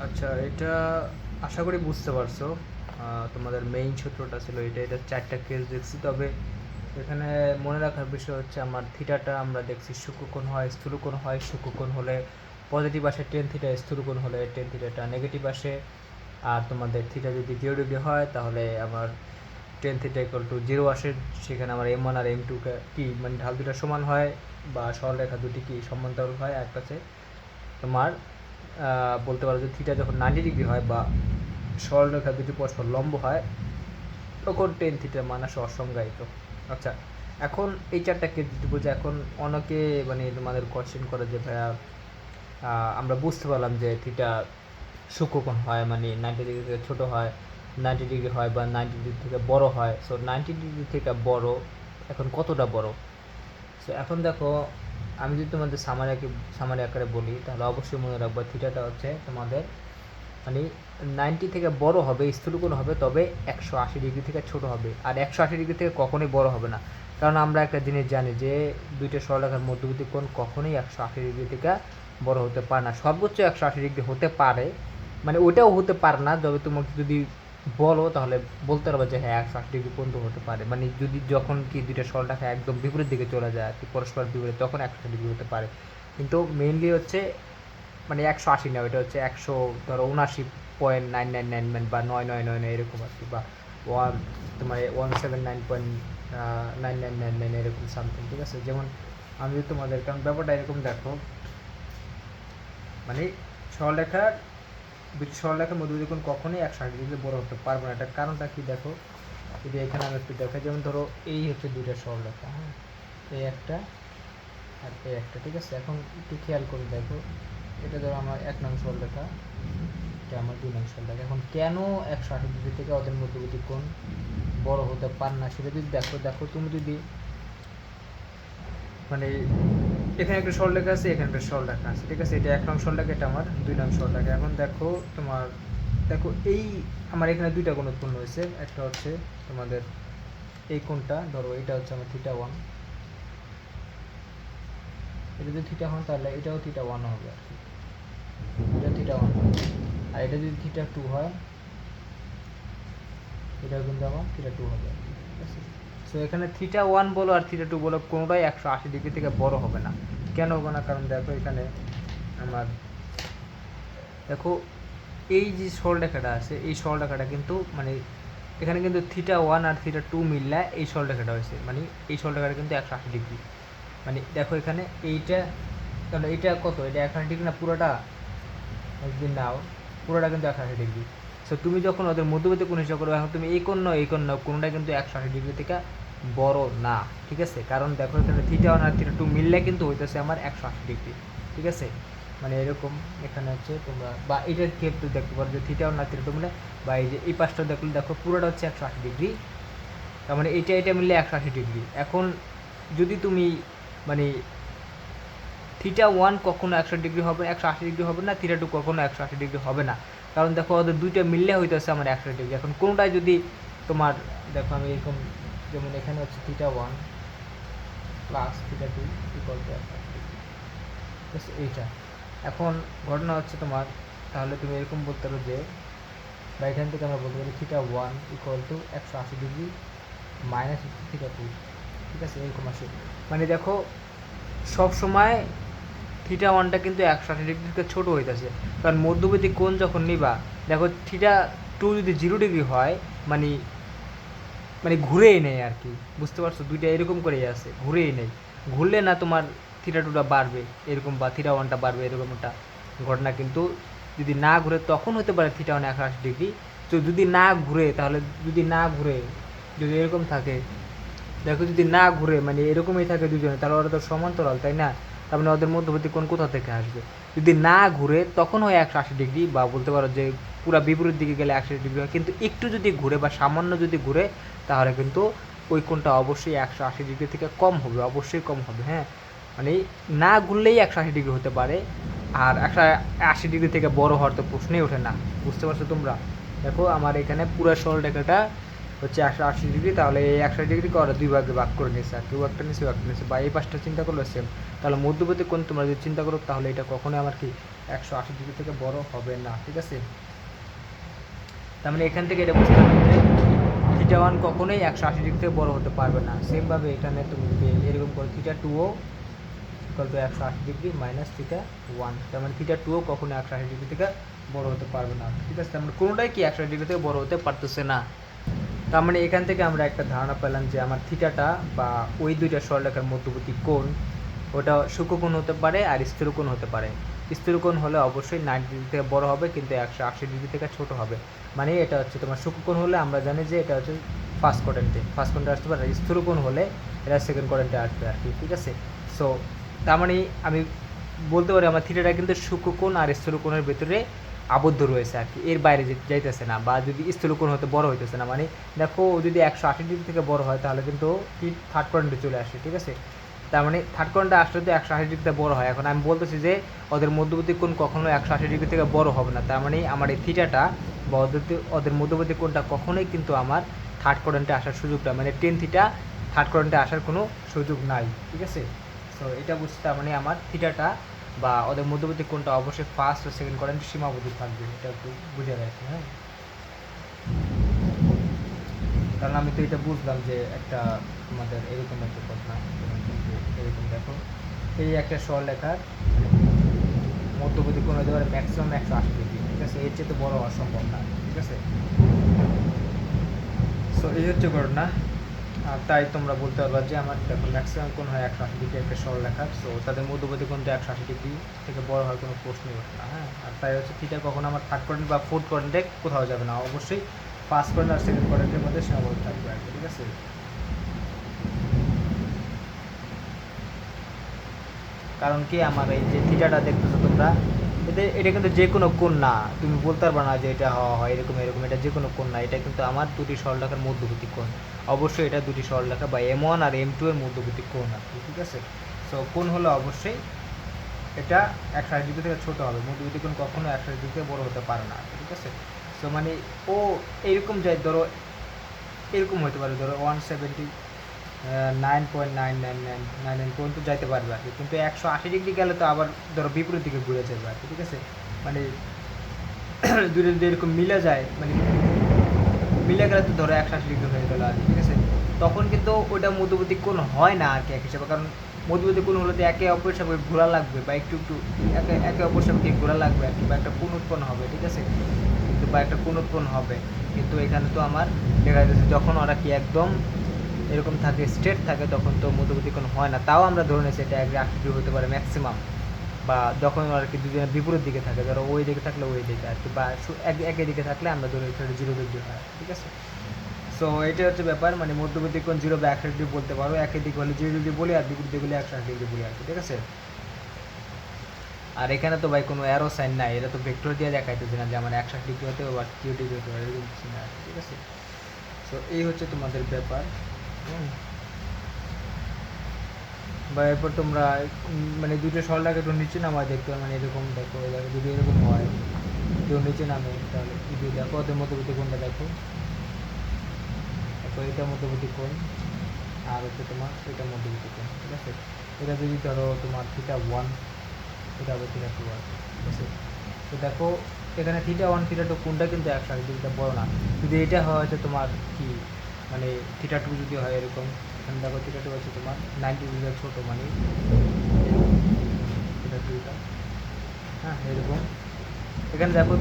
আচ্ছা, এটা আশা করি বুঝতে পারছো। তোমাদের মেইন সূত্রটা ছিল এটা 4টা কেস দেখছি। তবে এখানে মনে রাখার বিষয় হচ্ছে আমার থিটাটা আমরা দেখছি সূক্ষ্মকোণ হয়, স্থূলকোণ হয়। সূক্ষ্মকোণ হলে পজিটিভ আসে টেন থিটা, স্থূলকোণ হলে টেন থিটাটা নেগেটিভ আসে। আর তোমাদের থিটা যদি 0 ডিগ্রি হয় তাহলে আমার টেন থিটা ইকুয়াল টু 0 আসে। সেখানে আমার M1 আর M2 কি মানে ঢাল দুটা সমান হয়, বা সরলরেখা দুটি কি সমান্তরাল হয়। এক কাছে তোমার বলতে পারো যে থিটা যখন 90 ডিগ্রি হয় বা সরলরেখা দুটি পরস্পর লম্ব হয় তখন টেন থিটার মান আসে অসংজ্ঞায়িত। আচ্ছা, এখন এই 4টা কেস যদি বলছে, এখন অনেকে মানে তোমাদের কোয়েশ্চেন করে যে ভাইয়া আমরা বুঝতে পারলাম যে থিটা সূক্ষ্মকোণ হয়, মানে 90 ডিগ্রি থেকে ছোটো হয়, 90 ডিগ্রি হয় বা 90 ডিগ্রি থেকে বড় হয়। সো 90 ডিগ্রি থেকে বড় এখন কতটা বড়? সো এখন দেখো, আমি যদি তোমাদের সামারি আকারে বলি তাহলে অবশ্যই মনে রাখবো থিটাটা হচ্ছে তোমাদের মানে 90 থেকে বড় হবে, স্থূলকোণ হবে, তবে 180 ডিগ্রি থেকে ছোট হবে। আর 180 ডিগ্রি থেকে কখনোই বড় হবে না, কারণ আমরা একটা জিনিস জানি যে দুইটা সরলরেখার মধ্যবর্তী কোণ কখনোই 180 ডিগ্রি থেকে বড় হতে পারে না। সর্বোচ্চ 180 ডিগ্রি হতে পারে, মানে ওটাও হতে পারে না। তবে তোমাকে যদি বলো তাহলে বলতে পারবে যে হ্যাঁ 180 ডিগ্রি পর্যন্ত হতে পারে, মানে যদি যখন কি দুইটা সরলরেখা একদম বিপরীত দিকে চলে যায় আর কি, পরস্পর বিপরীত, তখন 180 ডিগ্রি হতে পারে। কিন্তু মেইনলি হচ্ছে মানে 180 না, ওইটা হচ্ছে 100, ধরো 79.999 বা 9999 এরকম আর কি, বা ওয়ান তোমার 179.9999 এরকম সামথিং। ঠিক আছে, যেমন আমি যদি তোমাদের, কারণ ব্যাপারটা এরকম দেখো, মানে সরলরেখার দুটি সরলরেখার মধ্যবর্তী কোণ কখনোই 180 ডিগ্রি বড় হতে পারবে না। এটার কারণটা কি দেখো, যদি এখানে আমি একটু দেখাই, যেমন ধরো এই হচ্ছে দুইটা সরলরেখা, হ্যাঁ, এই একটা আর এই একটা। ঠিক আছে, এখন একটু খেয়াল করে দেখো, এটা ধরো আমার 1 নং সরলরেখা, এটা আমার 2 নং সরলরেখা। এখন কেন 180 ডিগ্রি থেকে ওদের মধ্যবর্তী কোণ বড় হতে পারে না সেটা যদি দেখো তুমি যদি মানে এখানে একটা সরলরেখা আছে, এখানে একটা সরলরেখা আছে। ঠিক আছে, এটা 1 নং সরলরেখা, এটা আমার 2 নং সরলরেখা। এখন দেখো তোমার, দেখো এই আমার এখানে দুইটা কোণ উৎপন্ন হয়েছে। একটা হচ্ছে তোমাদের এই কোণটা, ধরো এটা হচ্ছে আমার θ1, এটা যদি θ1 তাহলে এটাও θ1 হবে আর কি, এটা θ1 হবে। আর এটা যদি θ2 হয় এটাও কিন্তু আমার θ2 হবে আর কি। ঠিক আছে, সো এখানে θ1 বলো আর θ2 বলো কোনোটাই 180 ডিগ্রি থেকে বড় হবে না। কেন হবে না? কারণ দেখো এখানে আমার, দেখো এই যে সরলরেখাটা আছে, এই সরলরেখাটা কিন্তু মানে এখানে কিন্তু θ1 আর θ2 মিললে এই সরলরেখাটা হয়েছে, মানে এই সরলরেখাটা কিন্তু 180 ডিগ্রি। মানে দেখো এখানে এইটা, তাহলে এইটা কত, এটা 180 ডিগ্রি না পুরোটা? যদি নাও পুরোটা কিন্তু 180 ডিগ্রি। সো তুমি যখন ওদের মধ্যবর্তী কোণ হিসাব করবে, এখন তুমি এই কোণ নাও এই কোণ নাও, কোণটা কিন্তু 180 ডিগ্রি থেকে বড় না। ঠিক আছে, কারণ দেখো এখানে θ1 আর θ2 মিললে কিন্তু হইতেছে আমার 180 ডিগ্রি। ঠিক আছে, মানে এরকম এখানে হচ্ছে তোমরা, বা এটার ক্ষেত্রে দেখতে পারো যে θ1 আর θ2 মিলে, বা এই যে এই পাশটা দেখলে দেখো পুরোটা হচ্ছে 180 ডিগ্রি, তার মানে এটা মিললে 180 ডিগ্রি। এখন যদি তুমি মানে θ1 কখনো 180 ডিগ্রি হবে, 180 ডিগ্রি হবে না, θ2 কখনো 180 ডিগ্রি হবে না, কারণ দেখো ওদের দুইটা মিললে হইতেছে আমার 180 ডিগ্রি। এখন কোনটায় যদি তোমার, দেখো আমি এরকম, যেমন এখানে হচ্ছে θ1 প্লাস θ2 ইকুয়াল টু 180 ডিগ্রি, ঠিক আছে এইটা। এখন ঘটনা হচ্ছে তোমার, তাহলে তুমি এরকম বলতে পারো যে, বা এখান থেকে আমরা বলতে পারি θ1 ইকুয়াল টু 180 ডিগ্রি মাইনাস θ2। ঠিক আছে, এরকম আসে। মানে দেখো সব সময় θ1টা কিন্তু 180 ডিগ্রি থেকে ছোটো হইতেছে, কারণ মধ্যবর্তী কোণ যখন নিবা, দেখো θ2 যদি 0 ডিগ্রি হয়, মানে মানে ঘুরেই নেই আর কি, বুঝতে পারছো? দুইটা এরকম করেই আছে, ঘুরেই নেই। ঘুরলে না তোমার θ2টা বাড়বে এরকম, বা θ1টা বাড়বে এরকম একটা ঘটনা। কিন্তু যদি না ঘুরে তখন হতে পারে θ1 180 ডিগ্রি। তো যদি না ঘুরে, তাহলে যদি না ঘুরে, যদি এরকম থাকে, দেখো যদি না ঘুরে মানে এরকমই থাকে দুজনে, তাহলে ওরা তো সমান্তরাল, তাই না? তার মানে ওদের মধ্যবর্তী কোণ কোথা থেকে আসবে? যদি না ঘুরে তখন হয় 180 ডিগ্রি, বা বলতে পারো যে পুরা বিপরীত দিকে গেলে 180 ডিগ্রি হয়। কিন্তু একটু যদি ঘুরে বা সামান্য যদি ঘুরে, তাহলে কিন্তু ওই কোণটা অবশ্যই 180 ডিগ্রি থেকে কম হবে, অবশ্যই কম হবে। হ্যাঁ, মানে না ঘুরলেই 180 ডিগ্রি হতে পারে, আর 180 ডিগ্রি থেকে বড় হওয়ার তো প্রশ্নই ওঠে না। বুঝতে পারছো তোমরা? দেখো আমার এখানে পুরো সরলরেখাটা হচ্ছে 180 ডিগ্রি, তাহলে এই 180 ডিগ্রিকে ওরা দুই ভাগে ভাগ করে নিয়েছে, আর কেউ একটা নিচে একটা নিচে, বা এই পাশটা চিন্তা করলে সেম। তাহলে মধ্যবর্তী কোণ তোমরা যদি চিন্তা করো তাহলে এটা কখনোই আমার কি 180 ডিগ্রি থেকে বড় হবে না, ঠিক আছে। তার মানে এখান থেকে এটা বুঝতে হবে যে θ1 কখনোই 180 ডিগ্রি থেকে বড় হতে পারবে না। সেমভাবে এখানে তুমি যদি এরকম করো θ2ও ইকুয়াল টু 180 ডিগ্রি মাইনাস θ1, তার মানে θ2ও কখনো 180 ডিগ্রি থেকে বড় হতে পারবে না, ঠিক আছে। তার মানে কোনোটাই কি 180 ডিগ্রি থেকে বড় হতে পারতেছে না। তার মানে এখান থেকে আমরা একটা ধারণা পেলাম যে আমার থিটাটা বা ওই দুইটা সরলরেখার মধ্যবর্তী কোণ ওটা সূক্ষ্মকোণ হতে পারে আর স্থিরকোণ হতে পারে। স্থিরকোণ হলে অবশ্যই 90 ডিগ্রি থেকে বড় হবে, কিন্তু 180 ডিগ্রি থেকে ছোট হবে। মানে এটা হচ্ছে তোমার সূক্ষ্মকোণ হলে আমরা জানি যে এটা হচ্ছে ফার্স্ট কোয়াড্রেন্টে আসতে পারে, স্থিরকোণ হলে এটা সেকেন্ড কোয়াড্রেন্টে আসবে আর কি, ঠিক আছে। সো তার মানে আমি বলতে পারি আমার থিটাটা কিন্তু সূক্ষ্মকোণ আর স্থিরকোণের ভেতরে আবদ্ধ রয়েছে আর কি, এর বাইরে যাইতেছে না, বা যদি স্থূলকোণ হতে বড় হইতেছে না। মানে দেখো যদি 180 ডিগ্রি থেকে বড় হয় তাহলে কিন্তু থার্ড কোয়াড্রেন্টে চলে আসে, ঠিক আছে। তার মানে থার্ড কোয়াড্রেন্টে আসলে তো 180 ডিগ্রিতে বড় হয়। এখন আমি বলতেছি যে ওদের মধ্যবর্তী কোণ কখনো 180 ডিগ্রি থেকে বড় হবে না, তার মানে আমার এই থিটাটা বা ওদের মধ্যবর্তী কোণটা কখনোই কিন্তু আমার থার্ড কোয়াড্রেন্টে আসার সুযোগটা, মানে টেন থিটা থার্ড কোয়াড্রেন্টে আসার কোনো সুযোগ নাই, ঠিক আছে। সো এটা বুঝতে তার মানে আমার থিটাটা বা ওদের মধ্যবর্তী কোণটা অবশ্যই ফার্স্ট ও সেকেন্ড কোয়াড্রেন্টে সীমাবদ্ধ থাকবে, এটা একটু বুঝে রাখি, হ্যাঁ। কারণ আমি তো এটা বুঝলাম যে একটা তোমাদের এরকম একটা ঘটনা, এরকম দেখো এই একটা সরলরেখার মধ্যবর্তী কোণ হতে পারে ম্যাক্সিমাম 180 ডিগ্রি, ঠিক আছে, এর চেয়ে তো বড় হওয়া সম্ভব না, ঠিক আছে। সো এই হচ্ছে ঘটনা। আর তাই তোমরা বলতে পারবা যে আমার দেখো ম্যাক্সিমাম কোণ হয় 180 ডিগ্রি একটা সরলরেখা, সো তাদের মধ্যবর্তী কোণ তো 180 ডিগ্রি থেকে বড় হওয়ার কোনো প্রশ্নই ওঠে না, হ্যাঁ। আর তাই হচ্ছে থিটা কখনো আমার থার্ড কোয়াড্রেন্ট বা ফোর্থ কোয়াড্রেন্টে কোথাও যাবে না, অবশ্যই ফার্স্ট কোয়াড্রেন্ট আর সেকেন্ড কোয়াড্রেন্টের মধ্যে সীমাবদ্ধ থাকবে আর কি, ঠিক আছে। কারণ কি আমার এই যে থিটাটা দেখতেছো তোমরা, এটা কিন্তু যে কোনো কোণ না, তুমি বলতে পারবে না যে এটা হয় এরকম এরকম, এটা যে কোনো কোণ না, এটা কিন্তু আমার দুটি সরলরেখার মধ্যবর্তী কোণ। অবশ্যই এটা দুটি সরলরেখা বা M1 আর M2 এর মধ্যবর্তী কোণ আর কি, ঠিক আছে। সো কোণ হলো অবশ্যই এটা 180 ডিগ্রি থেকে ছোটো হবে, মধ্যবর্তী কোণ কখনো 180 ডিগ্রি থেকে বড় হতে পারে না, ঠিক আছে। সো মানে ও এইরকম যায়, ধরো এরকম হতে পারে, ধরো 179.99999 পর্যন্ত যাইতে পারবে আর কি, কিন্তু 180 ডিগ্রি গেলে তো আবার ধরো বিপরীত দিকে ঘুরে যাবে আর কি, ঠিক আছে। মানে দূরে যদি এরকম মিলে যায়, মানে মিলে গেলে তো ধরো 180 ডিগ্রি হয়ে গেলো আর কি, ঠিক আছে। তখন কিন্তু ওইটা মধ্যবর্তী কোণ হয় না আর কি এক হিসাবে, কারণ মধ্যবর্তী কোণ হলে তো একে অপরের সাথে ঘোরা লাগবে, বা একটু একটু একে অপরের সাথে ঘোরা লাগবে আর কি, বা একটা কোণ উৎপন্ন হবে, ঠিক আছে, কিন্তু বা একটা কোণ উৎপন্ন হবে। কিন্তু এখানে তো আমার দেখা যাচ্ছে যখন ওরা কি একদম এরকম থাকে, স্ট্রেট থাকে, তখন তো মধ্যবর্তী কোণ হয় না। তাও আমরা ধরে নিয়েছি এটা 180 হতে পারে ম্যাক্সিমাম, বা যখন আর কি দুজনের বিপরীত দিকে থাকে, ধরো ওই দিকে থাকলে ওই দিকে আর কি, বা একই দিকে থাকলে আমরা ধরে সেটা 0 ডিগ্রি হয়, ঠিক আছে। সো এটা হচ্ছে ব্যাপার, মানে মধ্যবর্তী কোণ 0 বা 180 ডিগ্রি বলতে পারো, একই দিকে হলে 0 ডিগ্রি বলি আর বিপরীত দিকে হলে 180 ডিগ্রি বলি আর কি, ঠিক আছে। আর এখানে তো ভাই কোনো অ্যারো সাইন নাই, এটা তো ভেক্টর দিয়ে দেখাইতেছে না যে আমার 180 ডিগ্রি হতে হবে বা 0 ডিগ্রি হতে হবে, এরকম কিছু না, ঠিক আছে। সো এই হচ্ছে তোমাদের ব্যাপার। বা এরপর তোমরা মানে দুটো সরলরেখা একটু নিচে নামায় দেখতে হবে, মানে এরকম দেখো, যদি এরকম হয় কেউ নিচে নামে তাহলে যদি দেখো ওদের মধ্যবর্তী কোণটা দেখো, তারপর এটার মধ্যবর্তী কোণ আর হচ্ছে তোমার এটার মধ্যবর্তী কোণ, ঠিক আছে। এটা যদি ধরো তোমার θ1, এটা হবে θ2 আর ঠিক আছে। তো দেখো এখানে θ1 θ2 কোণটা কিন্তু 180 ডিগ্রিটা বড় না, যদি এটা হয় হচ্ছে তোমার কি মানে θ2 যদি হয় এরকম, এখানে দেখো θ2 হচ্ছে তোমার 90 ডিগ্রি ছোটো, মানে θ2টা, হ্যাঁ এরকম। এখানে দেখো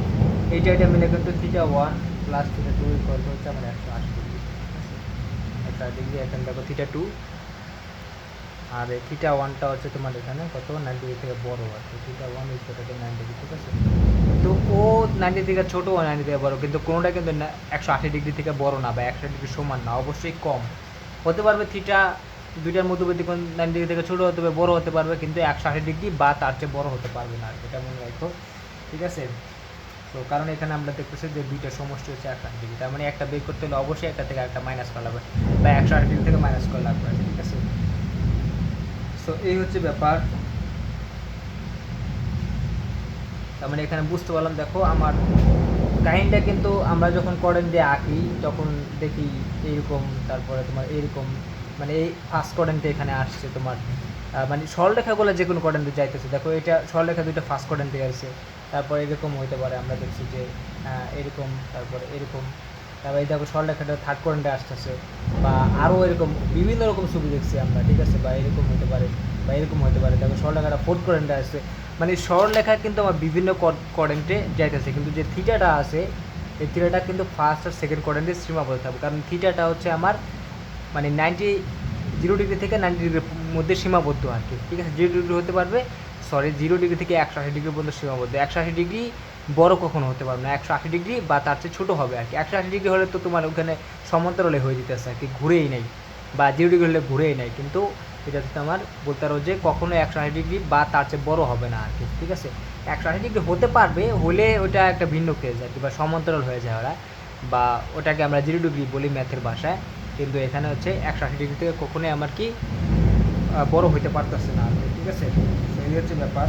এটা মিলে কিন্তু θ1 প্লাস θ2 ইকুয়াল হচ্ছে আমার 180 ডিগ্রি, ঠিক আছে, 180 ডিগ্রি। এখানে দেখো θ2 আর θ1টা হচ্ছে তোমার এখানে কত 90 ডিগ্রি থেকে বড় আছে, θ1 ইজ গ্রেটার দেন 90 ডিগ্রি, ঠিক আছে। তো ও 90 থেকে ছোটো, ও 90 থেকে বড়, কিন্তু কোনোটা কিন্তু 180 ডিগ্রি থেকে বড় না বা 180 ডিগ্রি সমান না, অবশ্যই কম হতে পারবে। থিটা দুইটার মধ্যবর্তী কোণ 90 ডিগ্রি থেকে ছোটো হতে পারবে, বড় হতে পারবে, কিন্তু 180 ডিগ্রি বা তার চেয়ে বড় হতে পারবে না, এটা মনে রাখো, ঠিক আছে। তো কারণ এখানে আমরা দেখতেছি যে দুইটা সমষ্টি হচ্ছে 180 ডিগ্রি, তার মানে একটা বের করতে হলে অবশ্যই একটা থেকে একটা মাইনাস করা লাগবে, বা 180 ডিগ্রি থেকে মাইনাস করা লাগবে, ঠিক আছে। সো এই হচ্ছে ব্যাপার। তার মানে এখানে বুঝতে পারলাম, দেখো আমার কাহিনিটা কিন্তু আমরা যখন কোয়ার্ডেন্ট দিয়ে আঁকি তখন দেখি এইরকম, তারপরে তোমার এইরকম, মানে এই ফার্স্ট কোয়ার্ডেন্টে এখানে আসছে তোমার মানে সরলরেখাগুলো যে কোনো কোয়ার্ডেন্টে যাইতেছে। দেখো এটা সরলরেখা দুইটা ফার্স্ট কোয়ার্ডেন্টে আসছে, তারপর এরকম হইতে পারে, আমরা দেখছি যে এরকম, তারপরে এরকম, তারপর এই দেখো সরলরেখাটা থার্ড কোয়ার্ডেন্টে আসতেছে, বা আরও এরকম বিভিন্ন রকম ছবি দেখছি আমরা, ঠিক আছে, বা এরকম হতে পারে বা এরকম হতে পারে। দেখো সরলরেখাটা ফোর্থ কোয়ার্ডেন্টে আসছে, মানে সরলরেখা কিন্তু আমার বিভিন্ন কোয়ার্ডেন্টে যাইতেছে, কিন্তু যে থিটাটা আছে এই থিটাটা কিন্তু ফার্স্ট আর সেকেন্ড কোয়ার্ডেন্টে সীমাবদ্ধ থাকবে, কারণ থিটাটা হচ্ছে আমার মানে 0 ডিগ্রি থেকে 90 ডিগ্রির মধ্যে সীমাবদ্ধ আর কি, ঠিক আছে। 0 ডিগ্রি হতে পারবে, 0 ডিগ্রি থেকে 180 ডিগ্রি পর্যন্ত সীমাবদ্ধ। 180 ডিগ্রি বড় কখনো হতে পারবে না, 180 ডিগ্রি বা তার চেয়ে ছোটো হবে আর কি। 180 ডিগ্রি হলে তো তোমার ওখানে সমান্তরালে হয়ে যেতেছে আর কি, ঘুরেই নেই, বা 0 ডিগ্রি হলে ঘুরেই নেই, কিন্তু এটা তো আমার বলতে পারো যে কখনো 180 ডিগ্রি বা তার চেয়ে বড় হবে না আর কি, ঠিক আছে। 180 ডিগ্রি হতে পারবে, হলে ওটা একটা ভিন্ন কেস আর কি, বা সমান্তরাল হয়ে যায় ওরা, বা ওটাকে আমরা 0 ডিগ্রি বলি ম্যাথের ভাষায়। কিন্তু এখানে হচ্ছে 180 ডিগ্রি থেকে কখনোই আমার কি বড় হইতে পারতেছে না আর কি, ঠিক আছে। এই হচ্ছে ব্যাপার।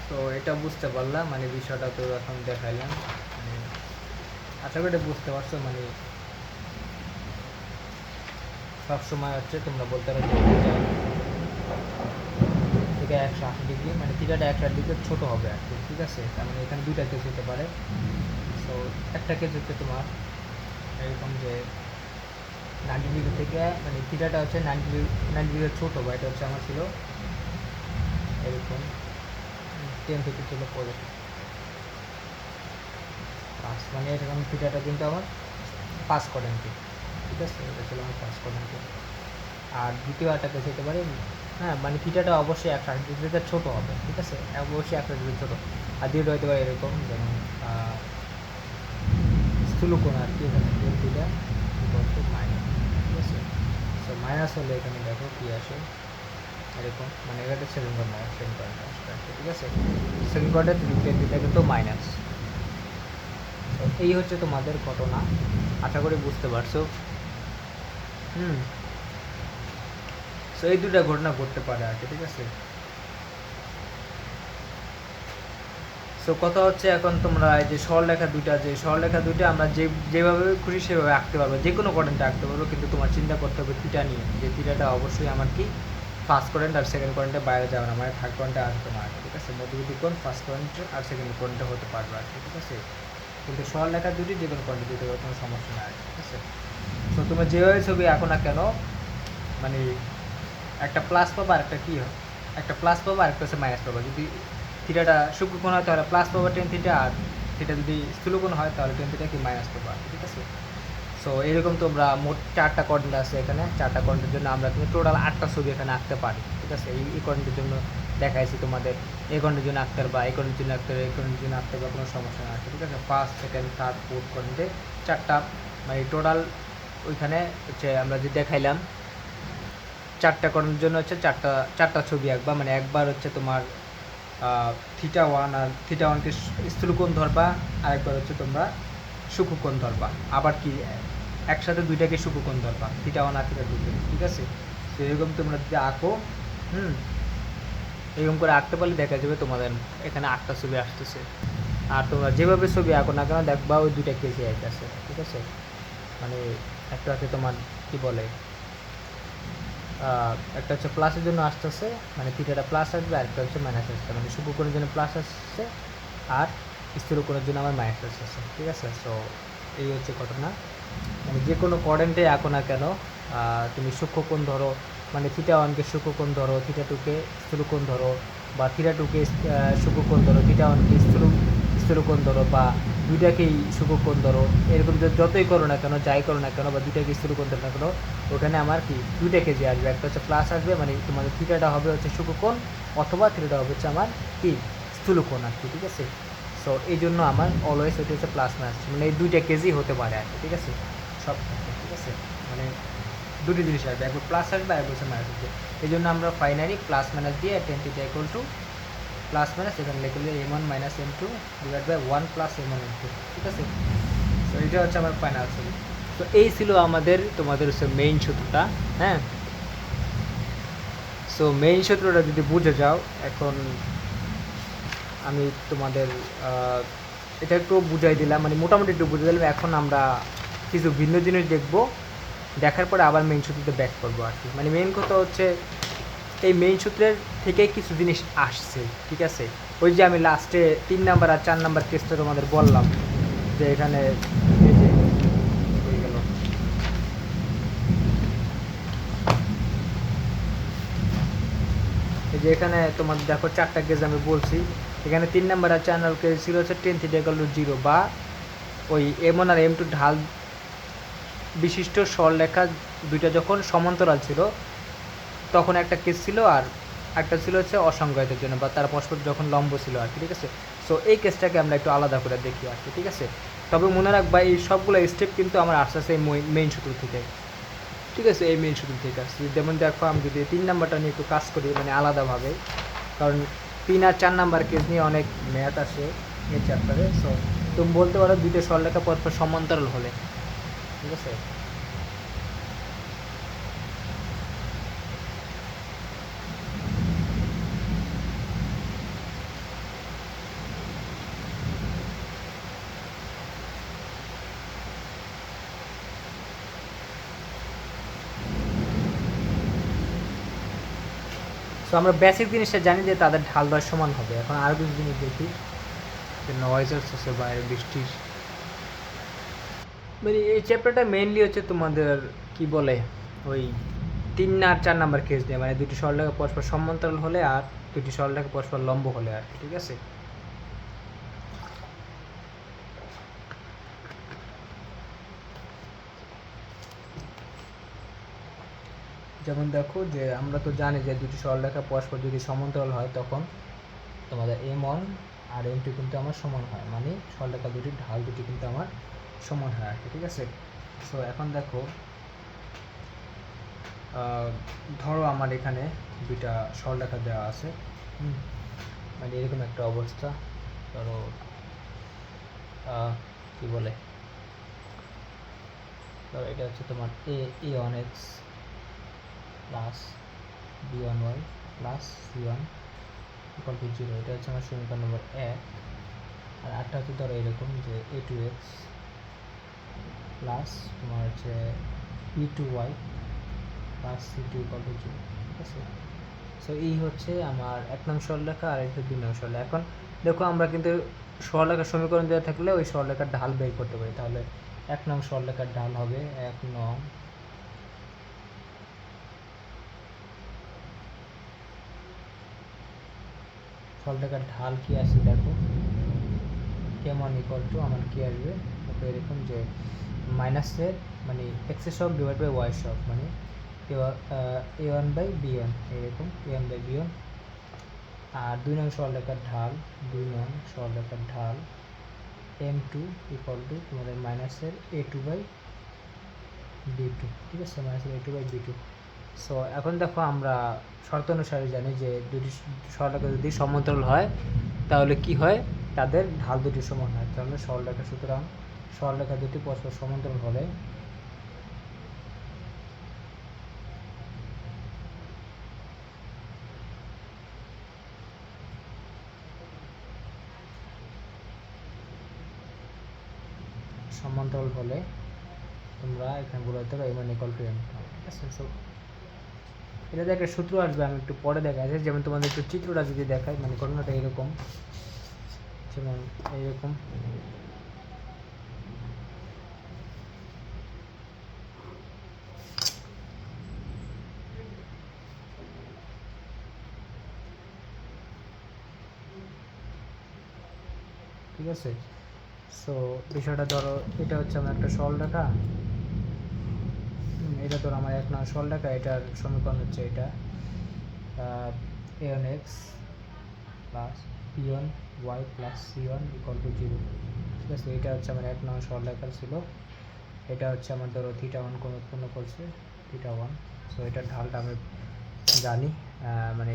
তো এটা বুঝতে পারলাম, মানে বিষয়টা তো এখন দেখাইলাম, মানে আশা করি এটা বুঝতে পারছো। মানে সবসময় হচ্ছে তোমরা বলতে পারো যে থেকে 180 ডিগ্রি, মানে থিটাটা 180 ডিগ্রি ছোটো হবে আর কি, ঠিক আছে। তার মানে এখানে দুইটা কেস হতে পারে। সো একটা কেস হচ্ছে তোমার এরকম যে 90 ডিগ্রি থেকে, মানে থিটাটা হচ্ছে 90 ডিগ্রি ছোটো, বা এটা হচ্ছে আমার ছিল এরকম 10 থেকে ছিল পজিটিভ পাঁচ, মানে এরকম থিটাটা কিন্তু আমার 5 কোয়াড্রেন্টে, ঠিক আছে, এটা ছিল আমার 5 কোয়াড্রেন্টে। আর দ্বিতীয় একটা কেস হতে পারে, হ্যাঁ, মানে থিটাটা অবশ্যই 180 ডিগ্রিতে ছোটো হবে, ঠিক আছে, অবশ্যই 180 ডিগ্রি ছোটো। আর দ্বিতীয়টা হতে পারে এরকম, যেমন স্থূলকোণ আর কি, এখানে থিটা মাইনাস, ঠিক আছে। সো মাইনাস হলে এখানে দেখো কী আসে এরকম, মানে এটা সেকেন্ড কোয়ার্টার আসছে, ঠিক আছে। সেকেন্ড কোয়ার্টার থিটা কিন্তু মাইনাস। তো এই হচ্ছে তোমাদের ঘটনা, আশা করি বুঝতে পারছো। সো এই দুটা ঘটনা ঘটতে পারে আর কি, ঠিক আছে। সো কথা হচ্ছে এখন তোমরা এই যে সরলরেখা দুইটা আমরা যেভাবে খুশি সেভাবে আঁকতে পারবো, যে কোনো কোয়াড্রেন্টে আঁকতে পারবো, কিন্তু তোমার চিন্তা করতে হবে থিটা নিয়ে, যে থিটাটা অবশ্যই আমার কি ফার্স্ট কোয়াড্রেন্ট আর সেকেন্ড কোয়াড্রেন্টের বাইরে যাবে না, মানে থার্ড কোয়াড্রেন্টে আসবে না, ঠিক আছে। মধ্যবর্তী কোণ ফার্স্ট কোয়াড্রেন্ট আর সেকেন্ড কোয়াড্রেন্টে হতে পারবে আর কি, ঠিক আছে। কিন্তু সরলরেখা দুটি যে কোনো কোয়াড্রেন্টে দিতে পারবে, কোনো সমস্যা নাই, ঠিক আছে। সো তোমরা যেভাবে ছবি আঁকো না কেন, মানে একটা প্লাস পাবা আর একটা কী হয়, একটা প্লাস পাবা আর একটা হচ্ছে মাইনাস পাবা। যদি থিটাটা সূক্ষ্মকোণ হয় তাহলে প্লাস পাবা টেন থিটা, আর থিটা যদি স্থূলকোণ হয় তাহলে টেন থিটা কি মাইনাস পাবা, ঠিক আছে। সো এরকম তোমরা মোট 4টা কোয়াড্রেন্ট আছে এখানে, 4টা কোয়াড্রেন্টের জন্য আমরা কিন্তু টোটাল 8টা ছবি এখানে আঁকতে পারি, ঠিক আছে। এই কোয়াড্রেন্টের জন্য দেখাইছি তোমাদের, এই কোয়াড্রেন্টের জন্য আঁকতে পারবা, এই কোয়াড্রেন্টের জন্য আঁকতে পারবা, এই কোয়াড্রেন্টের জন্য আঁকতে পারবা, কোনো সমস্যা না আছে, ঠিক আছে। ফার্স্ট সেকেন্ড থার্ড ফোর্থ কোয়াড্রেন্টে 4টা, মানে টোটাল ওইখানে হচ্ছে আমরা যে দেখাইলাম 4টা কোণের জন্য হচ্ছে 4টা ছবি আঁকবা, মানে একবার হচ্ছে তোমার θ1 আর θ1কে স্থূলকোণ ধরবা, আরেকবার হচ্ছে তোমরা সূক্ষ্মকোণ ধরবা, আবার কি একসাথে দুইটাকে সূক্ষ্মকোণ ধরবা, θ1 আর θ2, ঠিক আছে। তো এরকম তোমরা যদি আঁকো, এরকম করে আঁকতে পারলে দেখা যাবে তোমাদের এখানে 8টা ছবি আসতেছে। আর তোমরা যেভাবে ছবি আঁকো না কেন দেখবা ওই দুইটা কেসে আসতেছে, ঠিক আছে। মানে একটা হচ্ছে তোমার কি বলে, একটা হচ্ছে প্লাসের জন্য আসতেছে, মানে থিটাটা প্লাস আসবে, আর একটা হচ্ছে মাইনাস আসছে, মানে সূক্ষ্মকোণের জন্য প্লাস আসছে আর স্থূলকোণের জন্য আমার মাইনাস আসছে, ঠিক আছে। সো এই হচ্ছে ঘটনা, মানে যে কোনো কোয়াড্রেন্টে আঁকো না কেন তুমি সূক্ষ্মকোণ ধরো, মানে θ1কে সূক্ষ্মকোণ ধরো, θ2কে স্থূলকোণ ধরো, বা θ2কে সূক্ষ্মকোণ ধরো, θ1কে স্থূলকোণ ধরো, বা দুইটাকেই সূক্ষ্মকোণ ধরো, এরকম যতই করো না কেন, যাই করো না কেন, বা দুইটাকে স্থূলকোণ ধরো না কেন, ওখানে আমার কি দুইটা কেজি আসবে, একটা হচ্ছে প্লাস আসবে, মানে তোমাদের থিটাটা হবে হচ্ছে সূক্ষ্মকোণ, অথবা থিটাটা হবে হচ্ছে আমার কি স্থূলকোণ আর কি, ঠিক আছে। সো এই জন্য আমার অলওয়েজ ওইটা হচ্ছে প্লাস মাইনাস, মানে এই দুইটা কেজি হতে পারে আর কি, ঠিক আছে, সব, ঠিক আছে। মানে দুটি জিনিস আসবে, একবার প্লাস আসবে, একবার হচ্ছে মাইনাস আসবে। এই জন্য আমরা ফাইনালি প্লাস মাইনাস দিয়ে ten theta equal to plus minus এখানে লিখলে m1 minus m2 divide by 1 plus m1 m2, ঠিক আছে। তো এটা হচ্ছে আমার ফাইনাল সলিউশন। তো এই ছিল আমাদের তোমাদের হচ্ছে মেইন সূত্রটা, হ্যাঁ। সো মেইন সূত্রটা যদি বুঝে যাও, এখন আমি তোমাদের এটা একটু বুঝাই দিলাম, মানে মোটামুটি একটু বুঝে দিলাম। এখন আমরা কিছু ভিন্ন জিনিস দেখব, দেখার পরে আবার মেইন সূত্রতে ব্যাক করবো আর কি। মানে মেইন কথা হচ্ছে এই মেইন সূত্রের থেকেই কিছু জিনিস আসছে, ঠিক আছে। ওই যে আমি লাস্টে 3 নাম্বার আর 4 নাম্বার কেসটা তোমাদের বললাম, যে এখানে এই যে হয়ে গেল, এই যে এখানে তোমাদের দেখো 4টা কেস আমি বলছি। এখানে 3 নাম্বার আর 4 নাম্বার কেস ছিল হচ্ছে tan θ = 0 বা ওই m1 আর m2 ঢাল বিশিষ্ট সরলরেখা দুইটা যখন সমান্তরাল ছিল তখন একটা কেস ছিল, আর একটা ছিল হচ্ছে অসংজ্ঞায়িতের জন্য বা তার পরস্পর যখন লম্ব ছিল আর কি, ঠিক আছে। সো এই কেসটাকে আমরা একটু আলাদা করে দেখি আর কি, ঠিক আছে। তবে মনে রাখবা এই সবগুলো স্টেপ কিন্তু আমার আসতে আসে এই মেইন সূত্র থেকে, ঠিক আছে। এই মেইন সূত্র থেকে আসছে। যেমন দেখো আমি যদি 3 নাম্বারটা নিয়ে একটু কাজ করি, মানে আলাদাভাবে, কারণ 3 আর 4 নাম্বার কেস নিয়ে অনেক ম্যাথ আসে এই চ্যাপ্টারে। সো তুমি বলতে পারো দুইটা সরলরেখা পরস্পর সমান্তরাল হলে, ঠিক আছে। সো আমরা বেসিক জিনিসটা জানি যে তাদের ঢালদ্বয় সমান হবে। এখন আরও কিছু জিনিস দেখি, যে নয়েজ হচ্ছে বাইরে, বৃষ্টির, মানে এই চ্যাপ্টারটা মেইনলি হচ্ছে তোমাদের কি বলে ওই 3 আর 4 নাম্বার কেস দিয়ে, মানে দুটি সরলরেখা পরস্পর সমান্তরাল হলে আর দুটি সরলরেখা পরস্পর লম্ব হলে আর কি, ঠিক আছে। যেমন দেখো যে আমরা তো জানি যে দুটি সরলরেখা পরস্পর যদি সমান্তরাল হয় তখন তোমাদের m1 আর m2 কিন্তু আমার সমান হয়, মানে সরলরেখা দুটির ঢাল দুটি কিন্তু আমার সমান হয় আর কি, ঠিক আছে। সো এখন দেখো ধরো আমার এখানে দুইটা সরলরেখা দেওয়া আছে, মানে এরকম একটা অবস্থা। ধরো কি বলে, ধরো এটা হচ্ছে তোমার a1x plus b1y plus c1 = 0, এটা হচ্ছে আমার সমীকরণ নম্বর 1। আর একটা হচ্ছে ধরো এরকম যে a2x প্লাস তোমার হচ্ছে b2y প্লাস c2 = 0, ঠিক আছে। সো এই হচ্ছে আমার 1 নং সরলরেখা আর এটা 2 নং সরলরেখা। এখন দেখো আমরা কিন্তু সরলরেখার সমীকরণ দেওয়া থাকলে ওই সরলরেখার ঢাল বের করতে পারি। তাহলে 1 নং সরলরেখার ঢাল হবে 1 নং সরলরেখার ঢাল কি আসে দেখো, m1 = আমার কি আসবে দেখো এরকম যে মাইনাসের মানে x এর সহগ ডিভাইড বাই y এর সহগ, মানে a1/b1 এরকম a1/b1। আর 2 নং সরলরেখার ঢাল, 2 নং সরলরেখার ঢাল m2 = তোমাদের মাইনাসের a2/b2, ঠিক আছে, মাইনাসের a2/b2। সো এখন দেখো আমরা শর্ত অনুসারে জানি যে দুটি সরলরেখা যদি সমান্তরাল হয় তাহলে কি হয়, তাদের ঢাল দুটি সমান হয়। তাহলে সরলরেখা, সুতরাং সরলরেখা দুটি পরস্পর সমান্তরাল হলে তোমরা এখানে বলে দিতে পারো m1 = m2, ঠিক আছে। সো এটাতে একটা সূত্র আসবে, আমি একটু পরে দেখা যায়। যেমন তোমাদের একটু চিত্রটা যদি দেখাই, মানে ঘটনাটা এরকম, যেমন এইরকম, ঠিক আছে। সো বিষয়টা ধরো এটা হচ্ছে আমার একটা সরলরেখা, এটা ধরো আমার 1 নং সরলরেখা, এটার সমীকরণ হচ্ছে এটা a1x plus b1y plus c1 = 0, ঠিক আছে। এটা হচ্ছে আমার 1 নং সরলরেখা ছিল। এটা হচ্ছে আমার ধরো θ1 কোণ উৎপন্ন করছে, θ1। সো এটার ঢালটা আমি জানি, মানে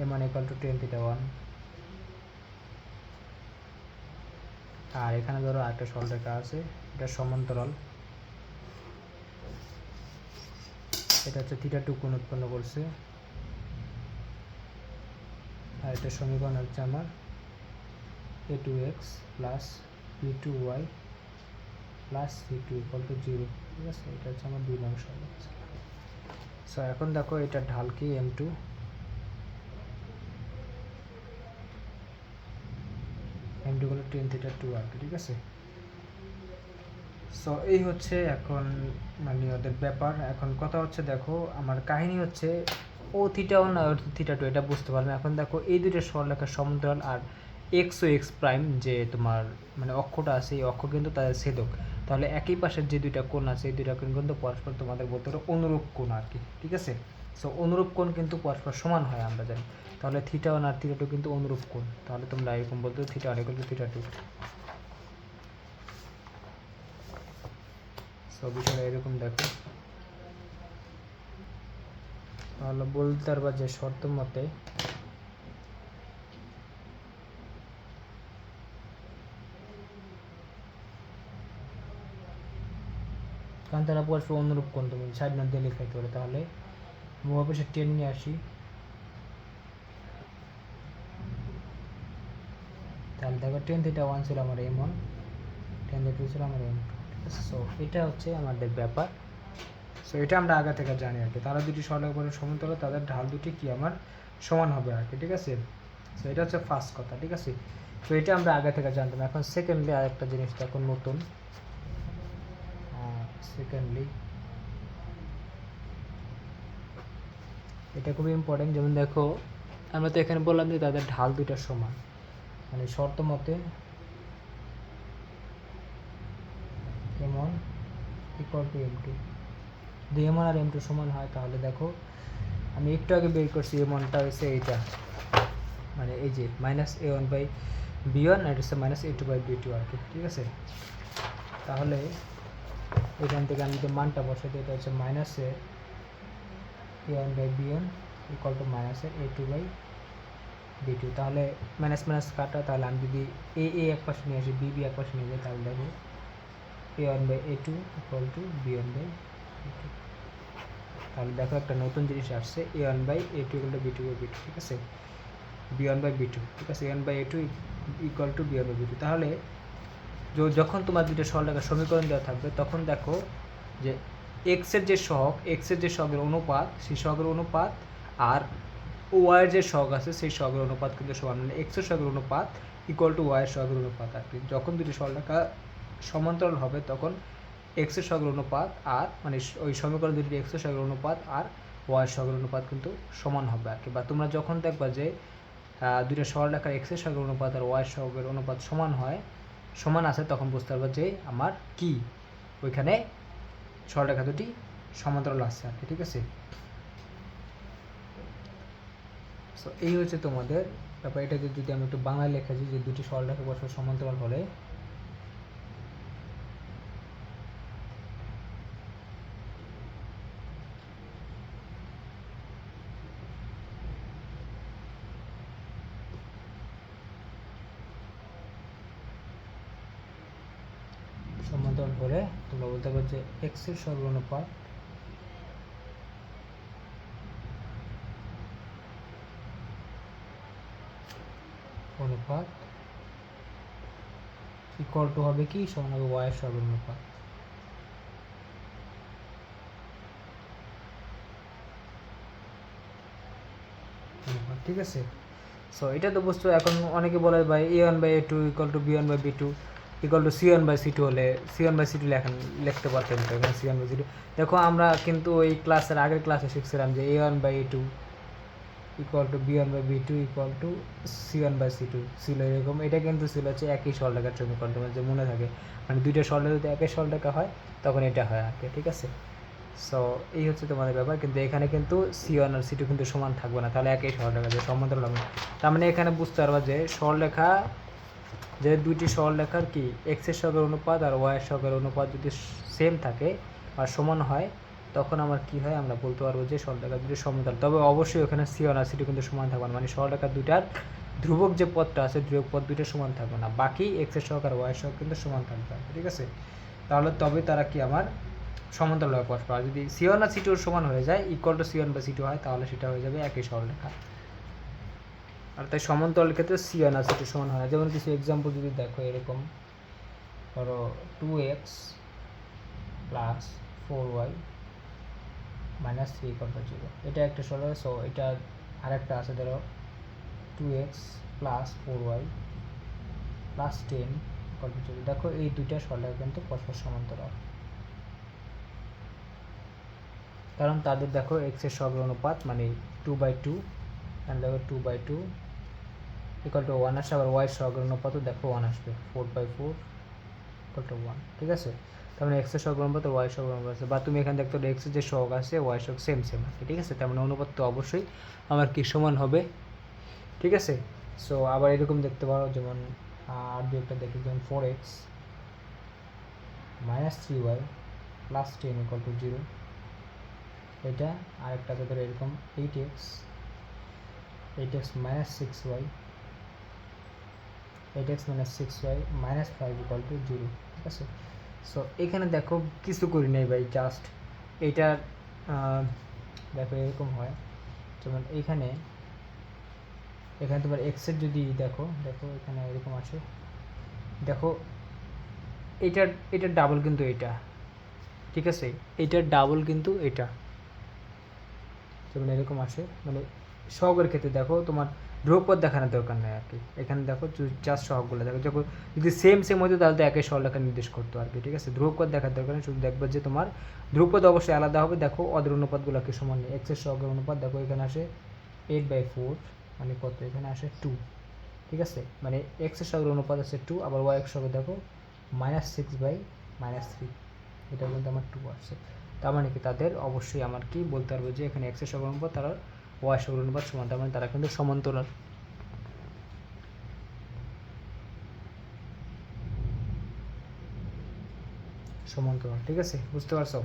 m1 = tan θ1। আর এখানে ধরো একটা সরলরেখা আছে, এটা সমান্তরাল, এটা হচ্ছে θ2 কোণ উৎপন্ন করছে, আর এটা সমীকরণ হচ্ছে আমার a2x plus b2y plus c2 equal to 0, ঠিক আছে। এটা হচ্ছে আমার 2 নং সমীকরণ। সো এখন দেখো এটা ঢাল কি m2, হলো tan θ 2 আর কি, ঠিক আছে। সো এই হচ্ছে এখন মানে ওদের ব্যাপার। এখন কথা হচ্ছে দেখো আমার কাহিনী হচ্ছে ও θ1 আর θ2 এটা বুঝতে পারলাম। এখন দেখো এই দুটো সরলরেখার সমান্তরাল আর এক্স ও এক্স প্রাইম যে তোমার মানে অক্ষটা আছে, এই অক্ষ কিন্তু তাদের ছেদক। তাহলে একই পাশের যে দুইটা কোণ আছে এই দুইটা কোণ কিন্তু পরস্পর তোমাদের বলতে পারো অনুরূপ কোণ আর কি, ঠিক আছে। সো অনুরূপ কোণ কিন্তু পরস্পর সমান হয় আমরা জানি। তাহলে θ1 আর θ2 কিন্তু অনুরূপ কোণ। তাহলে তোমরা এরকম বলতে θ1 ইকুয়াল টু θ2। সো বিষয়টা এরকম দেখো, তাহলে বলতে পারবা যে শর্ত মতে কারণ তারা পরস্পর অনুরূপ কোণ, তুমি সাইড নোট দিয়ে লিখাইতে পারে। তাহলে মহাপেশে 10 নিয়ে আসি, তাহলে দেখো tan θ1 ছিল আমার m1, tan θ2 ছিল আমার m2, ঠিক আছে। সো এটা হচ্ছে আমাদের ব্যাপার। সো এটা আমরা আগে থেকে জানি আর কি, তারা দুটি সরলরেখার সমান্তরাল তাদের ঢাল দুটি কি আমার সমান হবে আর কি, ঠিক আছে। সো এটা হচ্ছে ফার্স্ট কথা, ঠিক আছে। তো এটা আমরা আগে থেকে জানতাম। এখন সেকেন্ডলি আরেকটা জিনিস এখন নতুন, সেকেন্ডলি এটা খুবই ইম্পর্টেন্ট। যেমন দেখো আমরা তো এখানে বললাম যে তাদের ঢাল দুইটা সমান, মানে শর্ত মতে m1 ইকুয়াল টু m2। যদি m1 আর m2 সমান হয় তাহলে দেখো আমি একটু আগে বের করছি m1টা হচ্ছে এইটা, মানে এই যে মাইনাস a1/b1 আর হচ্ছে মাইনাস a2/b2 আর কি, ঠিক আছে। তাহলে এখান থেকে আমি যে মানটা বসাই দিই, এটা হচ্ছে minus a1/b1 equal to minus a2/b2। তাহলে মাইনাস মাইনাস কাটা, তাহলে আমি যদি a এক পাশে নিয়ে আসি, b এক পাশে নিয়ে যাই, তাহলে দেখো a1/a2 ইকুয়াল টু b1/b2। তাহলে দেখো একটা নতুন জিনিস আসছে, a1/a2 ইকুয়াল টু b2/b2, ঠিক আছে, b1/b2, ঠিক আছে, a1/a2 ইকুয়াল টু b1/b2। তাহলে যখন তোমার দুটো সরলরেখার সমীকরণ দেওয়া থাকবে তখন দেখো যে এক্সের যে সহগের অনুপাত, সেই সহগের অনুপাত আর ওয়াইয়ের যে সহগ আছে সেই সহগের অনুপাত কিন্তু সমান, মানে এক্সের সহগের অনুপাত ইকুয়াল টু ওয়াইয়ের সহগের অনুপাত আর কি। যখন দুটি সরলরেখা সমান্তরাল হবে তখন এক্সের সহগের অনুপাত আর মানে ওই সমীকরণ দুটি এক্সের সহগের অনুপাত আর ওয়াইয়ের সহগের অনুপাত কিন্তু সমান হবে আর কি। বা তোমরা যখন দেখবা যে দুইটা সরলরেখার এক্সের সহগের অনুপাত আর ওয়াইয়ের সহগের অনুপাত সমান আছে, তখন বুঝতে পারবা যে আমার কি ওইখানে সরলরেখা দুটি সমান্তরাল আছে আর কি, ঠিক আছে। সো এই হচ্ছে তোমাদের ব্যাপার। এটা যদি আমি একটু বাংলায় লেখাছি যে দুটি সরলরেখা পরস্পর সমান্তরাল হলে তোমরা বলতে পারো যে এক্স এর সহগের অনুপাত ইকুয়াল টু হবে কি, সমান হবে ওয়াই এর সহগের অনুপাত। ঠিক আছে। সো এটা তো বুঝছো। এখন অনেকে বলে ভাই a1/a2 equal to b1/b2 equal two c1/c2 হলে c1/c2 লিখতে পারতেন তো এখানে c1/c2। দেখো আমরা কিন্তু ওই ক্লাসের আগের ক্লাসে শিখছিলাম যে a1/a2 equal to b1/b2 equal two c1/c2 ছিল এরকম। এটা কিন্তু ছিল হচ্ছে একই সরলরেখার সমীকরণ, তোমার যে মনে থাকে, মানে দুইটা সরলরেখা যদি একই সরলরেখা হয় তখন এটা হয় আর কি, ঠিক আছে। সো এই হচ্ছে তোমাদের ব্যাপার। কিন্তু এখানে কিন্তু c1 আর c2 কিন্তু সমান থাকবে না, তাহলে একই সরলরেখা যে সমান্তরাল হবে। তার মানে এখানে বুঝতে পারবা যে সরলরেখা, যে দুইটি সরলরেখার কি এক্সের সহগের অনুপাত আর ওয়াইয়ের সহগের অনুপাত যদি সেম থাকে বা সমান হয় তখন আমার কি হয়, আমরা বলতে পারবো যে সরলরেখা দুটি সমান্তরাল। তবে অবশ্যই ওখানে c1 আর c2 কিন্তু সমান থাকবে না, মানে সরলরেখা দুইটার ধ্রুবক যে পদটা আছে ধ্রুবক পদ দুইটা সমান থাকবে না, বাকি এক্সের সহগ আর ওয়াইয়ের সহগ কিন্তু সমান থাকবে, ঠিক আছে। তাহলে তবে তারা কি আমার সমান্তরাল হবে পরস্পর। আর যদি c1 আর c2 সমান হয়ে যায় ইকুয়াল টু c1/c2 হয় তাহলে সেটা হয়ে যাবে একই সরলরেখা। আর তাই সমান্তরাল ক্ষেত্রে c1 আর c2 সমান হয় না। যেমন কিছু এক্সাম্পল যদি দেখো, এরকম ধরো 2x প্লাস 4y মাইনাস 3 = 0, এটা একটা সরল। সো এটা আরেকটা আছে, ধরো 2x প্লাস 4y প্লাস 10 = 0। দেখো এই দুইটা সরলরেখা কিন্তু পরস্পর সমান্তরাল, কারণ তাদের দেখো x এর সহগের অনুপাত মানে 2/2, এন্ড দেখো 2/2 = 1 আসে। আবার y সহগের অনুপাতও দেখো 1 আসবে, 4/4 = 1। ঠিক আছে, তার মানে x এর সহগের অনুপাত আর y সহগের অনুপাত আছে, বা তুমি এখানে দেখতে x এর যে সহগ আছে y সহগ সেম সেম আছে। ঠিক আছে, তার মানে অনুপাত তো অবশ্যই আমার কি সমান হবে। ঠিক আছে, সো আবার এরকম দেখতে পারো, যেমন আর দু একটা দেখি, যেমন 4x মাইনাস 3y প্লাস 10 = 0। এটা আরেকটা আছে, ধরো এরকম 8x মাইনাস 6y মাইনাস 5 = 0। ঠিক আছে, সো এখানে দেখো কিছু করি নাই ভাই, জাস্ট এটা দেখো এরকম হয়, যেমন এখানে তোমার এক্সের যদি দেখো এখানে এরকম আসে, দেখো এটার ডাবল কিন্তু এটা। ঠিক আছে, এটার ডাবল কিন্তু এটা, যেমন এরকম আসে। মানে সহগের ক্ষেত্রে দেখো তোমার ধ্রুবপদ দেখানোর দরকার নেই আর কি। এখানে দেখো জাস্ট সহগগুলো দেখো, যখন যদি সেম হতো তাহলে তো একই সরলরেখা নির্দেশ করতো আর কি। ঠিক আছে, ধ্রুবপদ দেখার দরকার নেই, শুধু দেখবে যে তোমার ধ্রুবপদ অবশ্যই আলাদা হবে। দেখো ওদের অনুপাতগুলোকে সমান নেই, এক্সের সহগের অনুপাত দেখো এখানে আসে 8/4, মানে কত, এখানে আসে 2। ঠিক আছে, মানে এক্সের সহগের অনুপাত আছে 2, আবার ওয়াই এর সহগ দেখো -6/-3, এটা কিন্তু আমার 2 আসছে। তার মানে কি তাদের অবশ্যই আমার কি বলতে পারবো যে এখানে এক্সের সহগের অনুপাত তারা ওয়াই সহগের অনুপাত সমান, তার মানে তারা কিন্তু সমান্তরাল। ঠিক আছে, বুঝতে পারছো?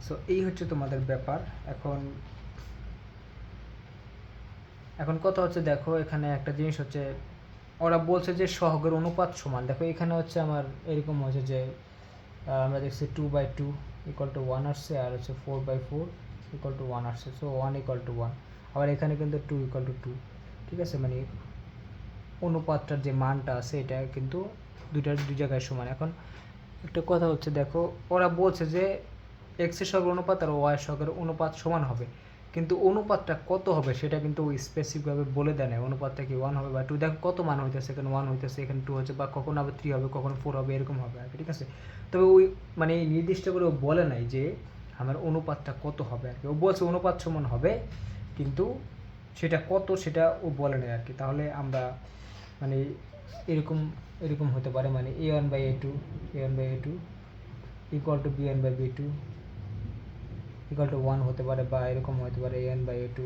সো এই হচ্ছে তোমাদের ব্যাপার। এখন কথা হচ্ছে, দেখো এখানে একটা জিনিস হচ্ছে, ওরা বলছে যে সহগের অনুপাত সমান। দেখো এখানে হচ্ছে আমার এরকম হচ্ছে যে আমরা দেখছি 2/2 = 1 আসছে, আর হচ্ছে 4/4 = 1 আসছে, সো 1 = 1। আবার এখানে কিন্তু 2 = 2। ঠিক আছে, মানে অনুপাতটার যে মানটা আছে এটা কিন্তু দুই জায়গায় সমান। এখন একটা কথা হচ্ছে, দেখো ওরা বলছে যে এক্স এর সহগের অনুপাত আর ওয়াই এর সহগের অনুপাত সমান হবে, কিন্তু অনুপাতটা কত হবে সেটা কিন্তু স্পেসিফিকভাবে বলে দেয় না। অনুপাতটা কি 1 হবে বা 2, দেখো কত মান হইতেছে, এখানে 1 হইতেছে, এখানে 2 হচ্ছে, বা কখনো আবার 3 হবে, কখনো 4 হবে, এরকম হবে আর কি। ঠিক আছে, তবে ওই মানে নির্দিষ্ট করে ও বলে নাই যে আমার অনুপাতটা কত হবে আর কি। ও বলছে অনুপাত সমান হবে, কিন্তু সেটা কত সেটা ও বলে নাই আর কি। তাহলে আমরা মানে এরকম হতে পারে, মানে a1/a2 = b1/b2 = 1 হতে পারে, বা এরকম হতে পারে a1/a2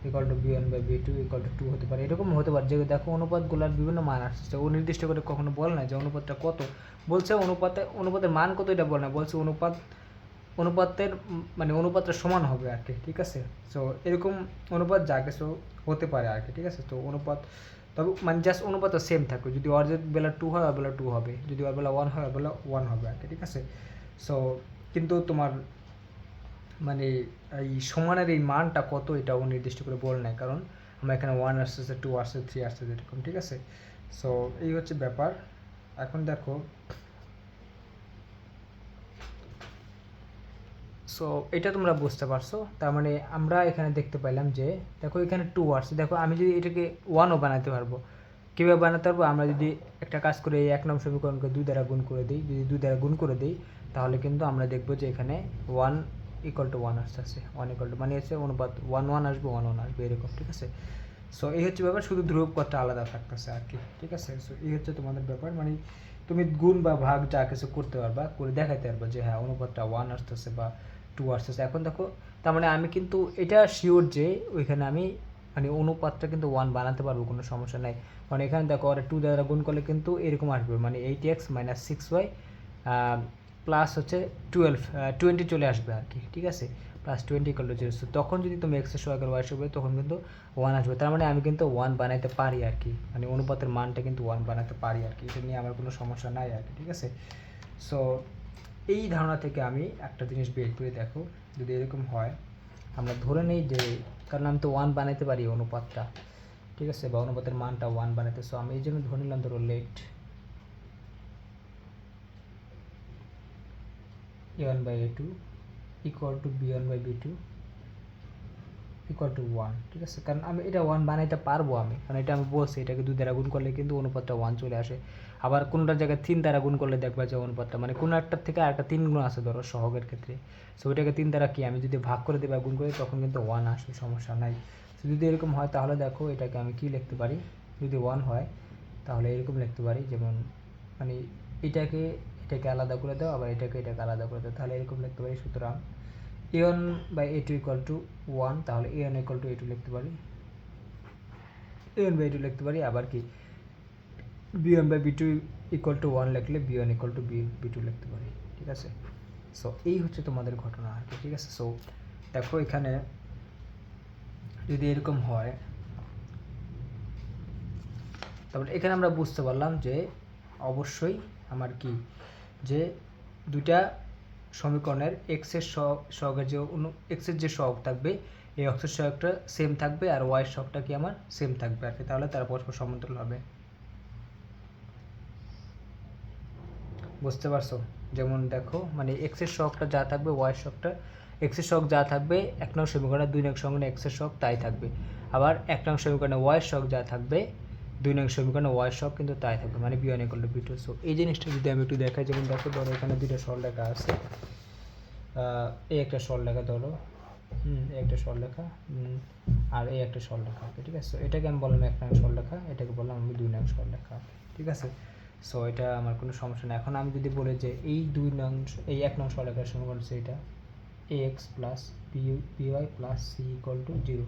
= b1/b2 = 2 হতে পারে, এরকম হতে পারে। যে দেখো অনুপাতগুলোর বিভিন্ন মান আসছে, ও নির্দিষ্ট করে কখনো বলে না যে অনুপাতটা কত। বলছে অনুপাতের মান কত এটা বলে না, বলছে অনুপাতের মানে অনুপাতটা সমান হবে আর কি। ঠিক আছে, সো এরকম অনুপাত যা কিছু হতে পারে আর কি। ঠিক আছে, তো অনুপাত তবে মানে জাস্ট অনুপাতটা সেম থাকবে, যদি ওর যদি বেলা 2 হয় ওর বেলা 2 হবে, যদি ওর বেলা 1 হয় ওর বেলা 1 হবে আর কি। ঠিক আছে, সো কিন্তু তোমার মানে এই সমানের এই মানটা কত এটাও নির্দিষ্ট করে বলে নাই, কারণ আমরা এখানে 1 আসতেছে, 2 আসছে, 3 আসতেছে, এরকম। ঠিক আছে, সো এই হচ্ছে ব্যাপার। এখন দেখো, সো এটা তোমরা বুঝতে পারছো। তার মানে আমরা এখানে দেখতে পাইলাম যে দেখো এখানে 2 আসছে, দেখো আমি যদি এটাকে 1ও বানাতে পারবো। কীভাবে বানাতে পারবো, আমরা যদি একটা কাজ করে এই 1 নং সমীকরণকে 2 দ্বারা গুণ করে দিই, যদি 2 দ্বারা গুণ করে দিই তাহলে কিন্তু আমরা দেখবো যে এখানে 1 = 1 আসতেছে, 1 = মানে হচ্ছে অনুপাত 1 আসবে, 1 আসবে, এরকম। ঠিক আছে, সো এই হচ্ছে ব্যাপার, শুধু ধ্রুবপদটা আলাদা থাকতেছে আর কি। ঠিক আছে, সো এই হচ্ছে তোমাদের ব্যাপার, মানে তুমি গুণ বা ভাগ যা কিছু করতে পারবা, করে দেখাতে পারবা যে হ্যাঁ অনুপাতটা 1 আসতেছে বা 2 আসতেছে। এখন দেখো, তার মানে আমি কিন্তু এটা শিওর যে ওইখানে আমি মানে অনুপাতটা কিন্তু 1 বানাতে পারবো, কোনো সমস্যা নাই। কারণ এখানে দেখো ওরা 2 দ্বারা গুণ করলে কিন্তু এরকম আসবে, মানে 8x - 6y প্লাস হচ্ছে 20 চলে আসবে আর কি। ঠিক আছে, +20 = 0। তখন যদি তুমি এক্সের সহগের ওয়াই সহগ, তখন কিন্তু 1 আসবে। তার মানে আমি কিন্তু 1 বানাইতে পারি আর কি, মানে অনুপাতের মানটা কিন্তু 1 বানাতে পারি আর কি। এটা নিয়ে আমার কোনো সমস্যা নাই আর কি। ঠিক আছে, সো এই ধারণা থেকে আমি একটা জিনিস বের করে দেখো, যদি এরকম হয় আমরা ধরে নিই যে, কারণ আমি তো 1 বানাইতে পারি অনুপাতটা, ঠিক আছে, বা অনুপাতের মানটা 1 বানাইতে। সো আমি এই জন্য ধরে নিলাম, ধরো let a1/a2 equal to b1/b2 equal to 1, ঠিক আছে। কারণ আমি এটা 1 বানাইতে পারবো আমি, কারণ এটা আমি বলছি এটাকে 2 দ্বারা গুণ করলে কিন্তু অনুপাতটা 1 চলে আসে। আবার কোনোটার জায়গায় 3 দ্বারা গুণ করলে দেখবা যে অনুপাতটা, মানে কোনো একটার থেকে আরেকটা 3 গুণ আছে ধরো সহগের ক্ষেত্রে, সো ওইটাকে 3 দ্বারা কি আমি যদি ভাগ করে দিই বা গুণ করি তখন কিন্তু 1 আসে, সমস্যা নাই। তো যদি এরকম হয় তাহলে দেখো এটাকে আমি কি লিখতে পারি, যদি 1 হয় তাহলে এরকম লিখতে পারি, যেমন মানে এটাকে আলাদা করে দাও, আবার এটাকে আলাদা করে দাও, তাহলে এরকম লিখতে পারি। সুতরাং a1/a2 ইকুয়াল টু 1, তাহলে a1 ইকুয়াল টু a2 লিখতে পারি, a1/a2 লিখতে পারি। আবার কি b1/b2 ইকুয়াল টু 1 লিখলে b1 ইকুয়াল টু b2 লিখতে পারি, ঠিক আছে। সো এই হচ্ছে তোমাদের ঘটনা আর কি, ঠিক আছে। সো দেখো এখানে যদি এরকম হয়, তারপরে এখানে আমরা বুঝতে পারলাম যে অবশ্যই আমার কি, যে দুইটা সমীকরণের এক্সের সহগের যে এক্সের যে সহগ থাকবে, এই অক্ষের সহগটা সেম থাকবে আর ওয়াইয়ের সহগটা কি আমার সেম থাকবে আর কি, তাহলে তারা পরস্পর সমান্তরাল হবে। বুঝতে পারছো? যেমন দেখো, মানে এক্সের সহগটা যা থাকবে ওয়াইয়ের সহগটা, এক্সের সহগ যা থাকবে 1 নং সমীকরণে 2 নং সমীকরণে এক্সের সহগ তাই থাকবে। আবার 1 নং সমীকরণে ওয়াইয়ের সহগ যা থাকবে 2 নং সমীকরণে ওয়াইয়ের সহগ কিন্তু তাই থাকবে, মানে b1 equal to b2। So এই জিনিসটা যদি আমি একটু দেখাই, যেমন দেখো ধরো এখানে দুইটা সরলরেখা আছে, এই একটা সরলরেখা ধরো, এই একটা সরলরেখা, আর এই একটা সরলরেখা, ঠিক আছে। এটাকে আমি বললাম 1 নং সরলরেখা, এটাকে বললাম আমি 2 নং সরলরেখা, ঠিক আছে। সো এটা আমার কোনো সমস্যা নেই। এখন আমি যদি বলি যে এই 1 নং সরলরেখার সমীকরণ হচ্ছে এটা ax plus by plus c equal to 0,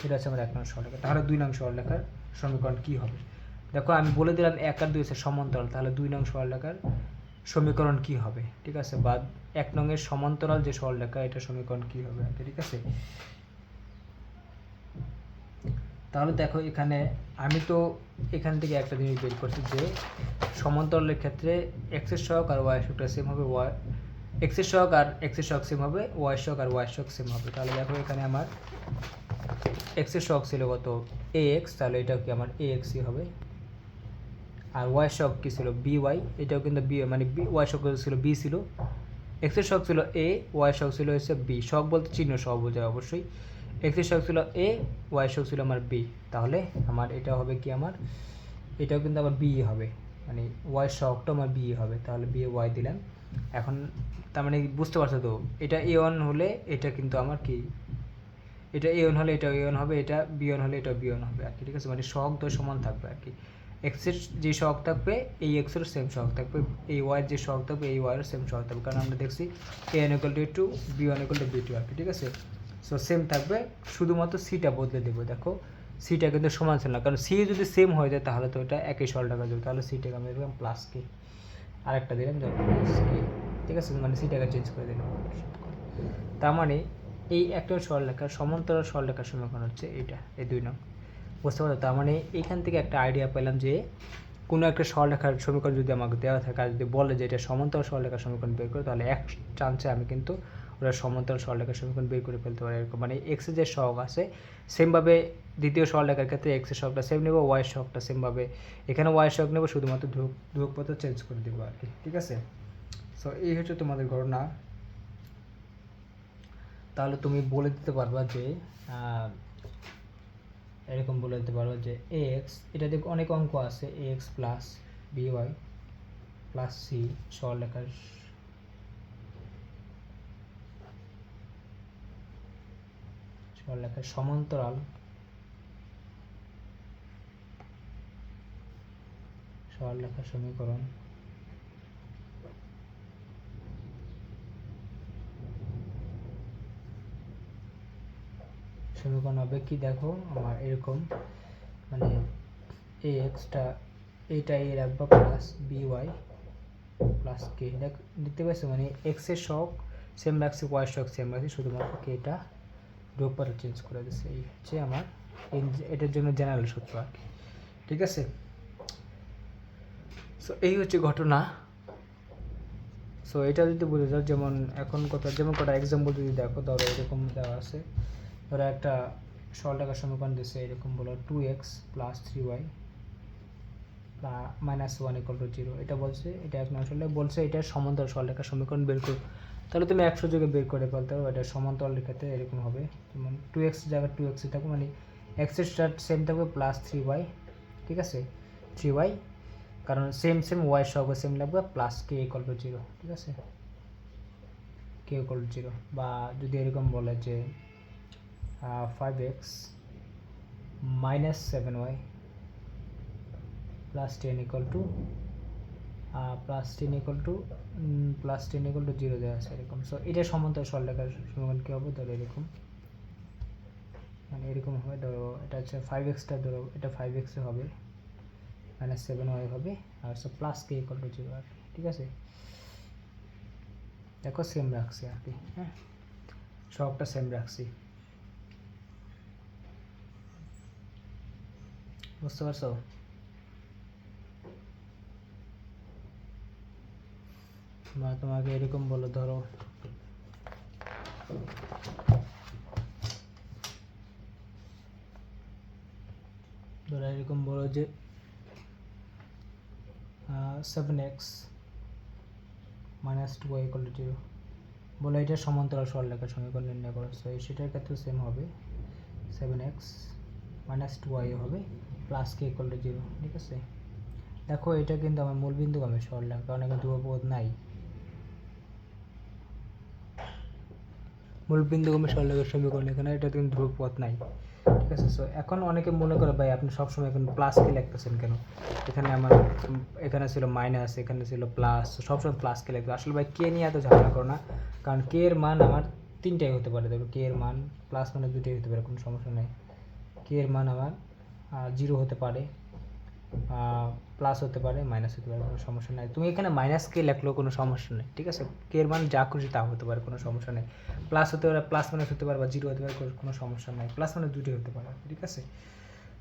এটা হচ্ছে আমার 1 নং সরলরেখা। তাহলে 2 নং সরলরেখার সমীকরণ কী হবে? দেখো আমি বলে দিলাম 1 আর 2 হচ্ছে সমান্তরাল, তাহলে 2 নং সরলরেখার সমীকরণ কি হবে, ঠিক আছে, বা 1 নং এর সমান্তরাল যে সরলরেখা এটা সমীকরণ কি হবে, ঠিক আছে। তাহলে দেখো এখানে আমি তো এখান থেকে একটা জিনিস বের করছি যে সমান্তরালের ক্ষেত্রে এক্সের সহগ আর ওয়াই সহগটা সেম হবে, এক্সের সহগ আর এক্সের সহগ সেম হবে, ওয়াই সহগ আর ওয়াই সহগ সেম হবে। তাহলে দেখো এখানে আমার এক্সের সহগ ছিল কত ax, তাহলে এটাও কি আমার axই হবে। আর ওয়াই সহগ কি ছিল by, এটাও কিন্তু b, মানে ওয়াই সহগ ছিল b ছিল, এক্সের সহগ ছিল a, ওয়াই সহগ ছিল হচ্ছে b, সহগ বলতে চিহ্ন সহ বোঝায় অবশ্যই। এক্সের সহগ ছিল a, ওয়াই সহগ ছিল আমার b, তাহলে আমার এটা হবে কি, আমার এটাও কিন্তু আমার b হবে, মানে ওয়াই সহগটা আমার b হবে, তাহলে b ওয়াই দিলাম। এখন তার মানে বুঝতে পারছো তো, এটা a1 হলে এটা কিন্তু আমার কি, এটা a1 হলে এটা a1 হবে, এটা b1 হলে এটা b1 হবে আর কি, ঠিক আছে। মানে সহগ তো সমান থাকবে আর কি, এক্সের যে সহগ থাকবে এই এক্সের সেম সহগ থাকবে, এই ওয়াইয়ের যে সহগ থাকবে এই ওয়াইয়ের সেম সহগ থাকবে, কারণ আমরা দেখছি a1 equal to a2, b1 equal to b2 আর কি, ঠিক আছে। সো সেম থাকবে, শুধুমাত্র সিটা বদলে দেবো। দেখো সিটা কিন্তু সমান ছিল না, কারণ সি যদি সেম হয়ে যায় তাহলে তো এটা একই সরলরেখা যাবে, তাহলে সিটাকে আমি দিলাম প্লাস কে, আরেকটা দিলাম যেমন প্লাস কে, ঠিক আছে, মানে সিটাকে চেঞ্জ করে দিলাম। তার মানে এই একটা সরলরেখার সমান্তরাল সরলরেখার সমীকরণ হচ্ছে এইটা, এই 2 নং। বুঝতে পারো? তার মানে এইখান থেকে একটা আইডিয়া পেলাম যে কোনো একটা সরলরেখার সমীকরণ যদি আমাকে দেওয়া থাকে আর যদি বলে যে এটা সমান্তরাল সরলরেখার সমীকরণ বের করে, তাহলে এক চান্সে আমি কিন্তু ওরা সমান্তরাল সরলরেখার সমীকরণ বের করে ফেলতে পারি এরকম। মানে এক্সের যে সহগ আছে সেমভাবে দ্বিতীয় সরলরেখার ক্ষেত্রে এক্সের সহগটা সেম নেব, ওয়াইয়ের সহগটা সেমভাবে এখানে ওয়াইয়ের সহগ নেব, শুধুমাত্র ধ্রুবকপত্র চেঞ্জ করে দেবো আর কি, ঠিক আছে। সো এই হচ্ছে তোমাদের ঘটনা। তাহলে তুমি বলে দিতে পারবা যে এরকম বলে দিতে পারবো যে ax, এটা দেখো অনেক অঙ্ক আছে, ax plus by plus c সরলরেখার সমান্তরাল সরলরেখার সমীকরণ হবে কি, দেখো আমার এরকম, মানে axটা এইটা এ রাখবো প্লাস by প্লাস কে, দেখতে পাচ্ছ, মানে এক্স এর সহগ সেম রাখছি, ওয়াই সহগ সেম রাখছি, শুধুমাত্র কেটা ধ্রুবকপত্র চেঞ্জ করে দিচ্ছে। এই হচ্ছে আমার এটার জন্য জেনারেল সূত্র আর কি, ঠিক আছে। সো এই হচ্ছে ঘটনা। সো এটা যদি বুঝে যাও, যেমন এখন যেমন কটা এক্সাম্পল যদি দেখো, ধরো এরকম দেওয়া আছে, ধরো একটা সরলরেখার সমীকরণ দিচ্ছে এরকম, বলো 2x + 3y -1 = 0। এটা বলছে, এটা এখন আসলে বলছে এটা সমান্তরাল সরলরেখার সমীকরণ বের করো। তাহলে তুমি 100 যোগে বের করে ফেলতে পারো। এটা সমান্তরাল রেখাতে এরকম হবে, যেমন 2x জায়গায় 2x থাকবে, মানে x এর স্টার্ট সেম থাকবে +3y, ঠিক আছে, 3y, কারণ সেম y সহ সেম লাগবে, +k = 0, ঠিক আছে, k = 0। বা যদি এরকম বলে যে 5x - 7y + 10 = 0 দেওয়া আছে এরকম। সো এটা সমান্তরাল সরলরেখার সমীকরণ কী হবে, ধরো এরকম, মানে এরকম হবে। ধরো এটা হচ্ছে 5x ধরো এটা 5x হবে, -7y হবে, আর +k = 0 আর কি, ঠিক আছে। দেখো সেম রাখছি আর কি, হ্যাঁ, সবটা সেম রাখছি, বুঝতে পারছো? বা তোমাকে এরকম বলো, ধরো এরকম বলো যে 7x - 2y = 0, বলো এটা সমান্তরাল সরলরেখার সমীকরণ নির্ণয় করো। সো সেটার ক্ষেত্রে সেম হবে, 7x - 2y হবে, +k = 0, ঠিক আছে। দেখো এটা কিন্তু আমার মূলবিন্দুগামী সরলরেখা, কারণ এখানে ধ্রুবপদ নাই, মূলবিন্দুগামী সরলরেখার সমীকরণ এখানে, এটা কিন্তু ধ্রুবপদ নাই, ঠিক আছে। সো এখন অনেকে মনে করে ভাই আপনি সবসময় এখন প্লাস কে লিখতেছেন কেন, এখানে আমার এখানে ছিল মাইনাস, এখানে ছিল প্লাস, সবসময় প্লাস কে লিখতে। আসলে ভাই কে নিয়ে এত ঝামেলা করো না, কারণ কে এর মান আমার তিনটাই হতে পারে। দেখো কে এর মান প্লাস মানে দুটোই হতে পারে, কোনো সমস্যা নেই। কে এর মান আমার 0 হতে পারে, প্লাস হতে পারে, মাইনাস হতে পারে, কোনো সমস্যা নেই। তুমি এখানে মাইনাস কে লিখলেও কোনো সমস্যা নেই, ঠিক আছে। কে এর মান যা খুশি তা হতে পারে, কোনো সমস্যা নেই। প্লাস হতে পারে, প্লাস মাইনাস হতে পারে, বা 0 হতে পারে, কোনো সমস্যা নেই। প্লাস মানে দুটোই হতে পারে, ঠিক আছে।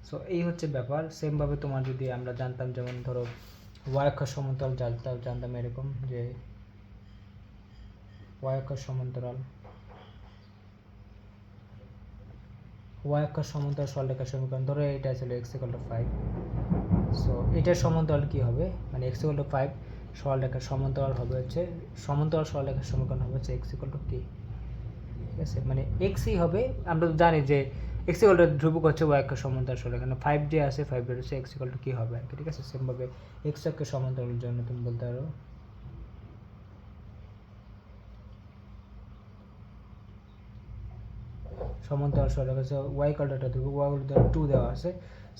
সো এই হচ্ছে ব্যাপার। সেমভাবে তোমার যদি আমরা জানতাম, যেমন ধরো y অক্ষ সমান্তরাল জানতাম এরকম যে y অক্ষ সমান্তরাল সরলরেখার সমীকরণ, ধরো এটা ছিল x = 5। সো এটার সমান্তরাল কি হবে, মানে x = 5 সরলরেখার সমান্তরাল হবে হচ্ছে, সমান্তরাল সরলরেখার সমীকরণ হবে হচ্ছে x = k, ঠিক আছে। মানে xই হবে, আমরা তো জানি যে x = ধ্রুবক হচ্ছে y অক্ষের সমান্তরাল সরলরেখা, 5 যে আছে 5 এর হচ্ছে x = কি হবে আর কি, ঠিক আছে। সেমভাবে x অক্ষের সমান্তরালের জন্য তুমি বলতে পারো সমান্তরাল সরলরেখা, y = একটা ধ্রুবক, y = 2 দেওয়া আছে।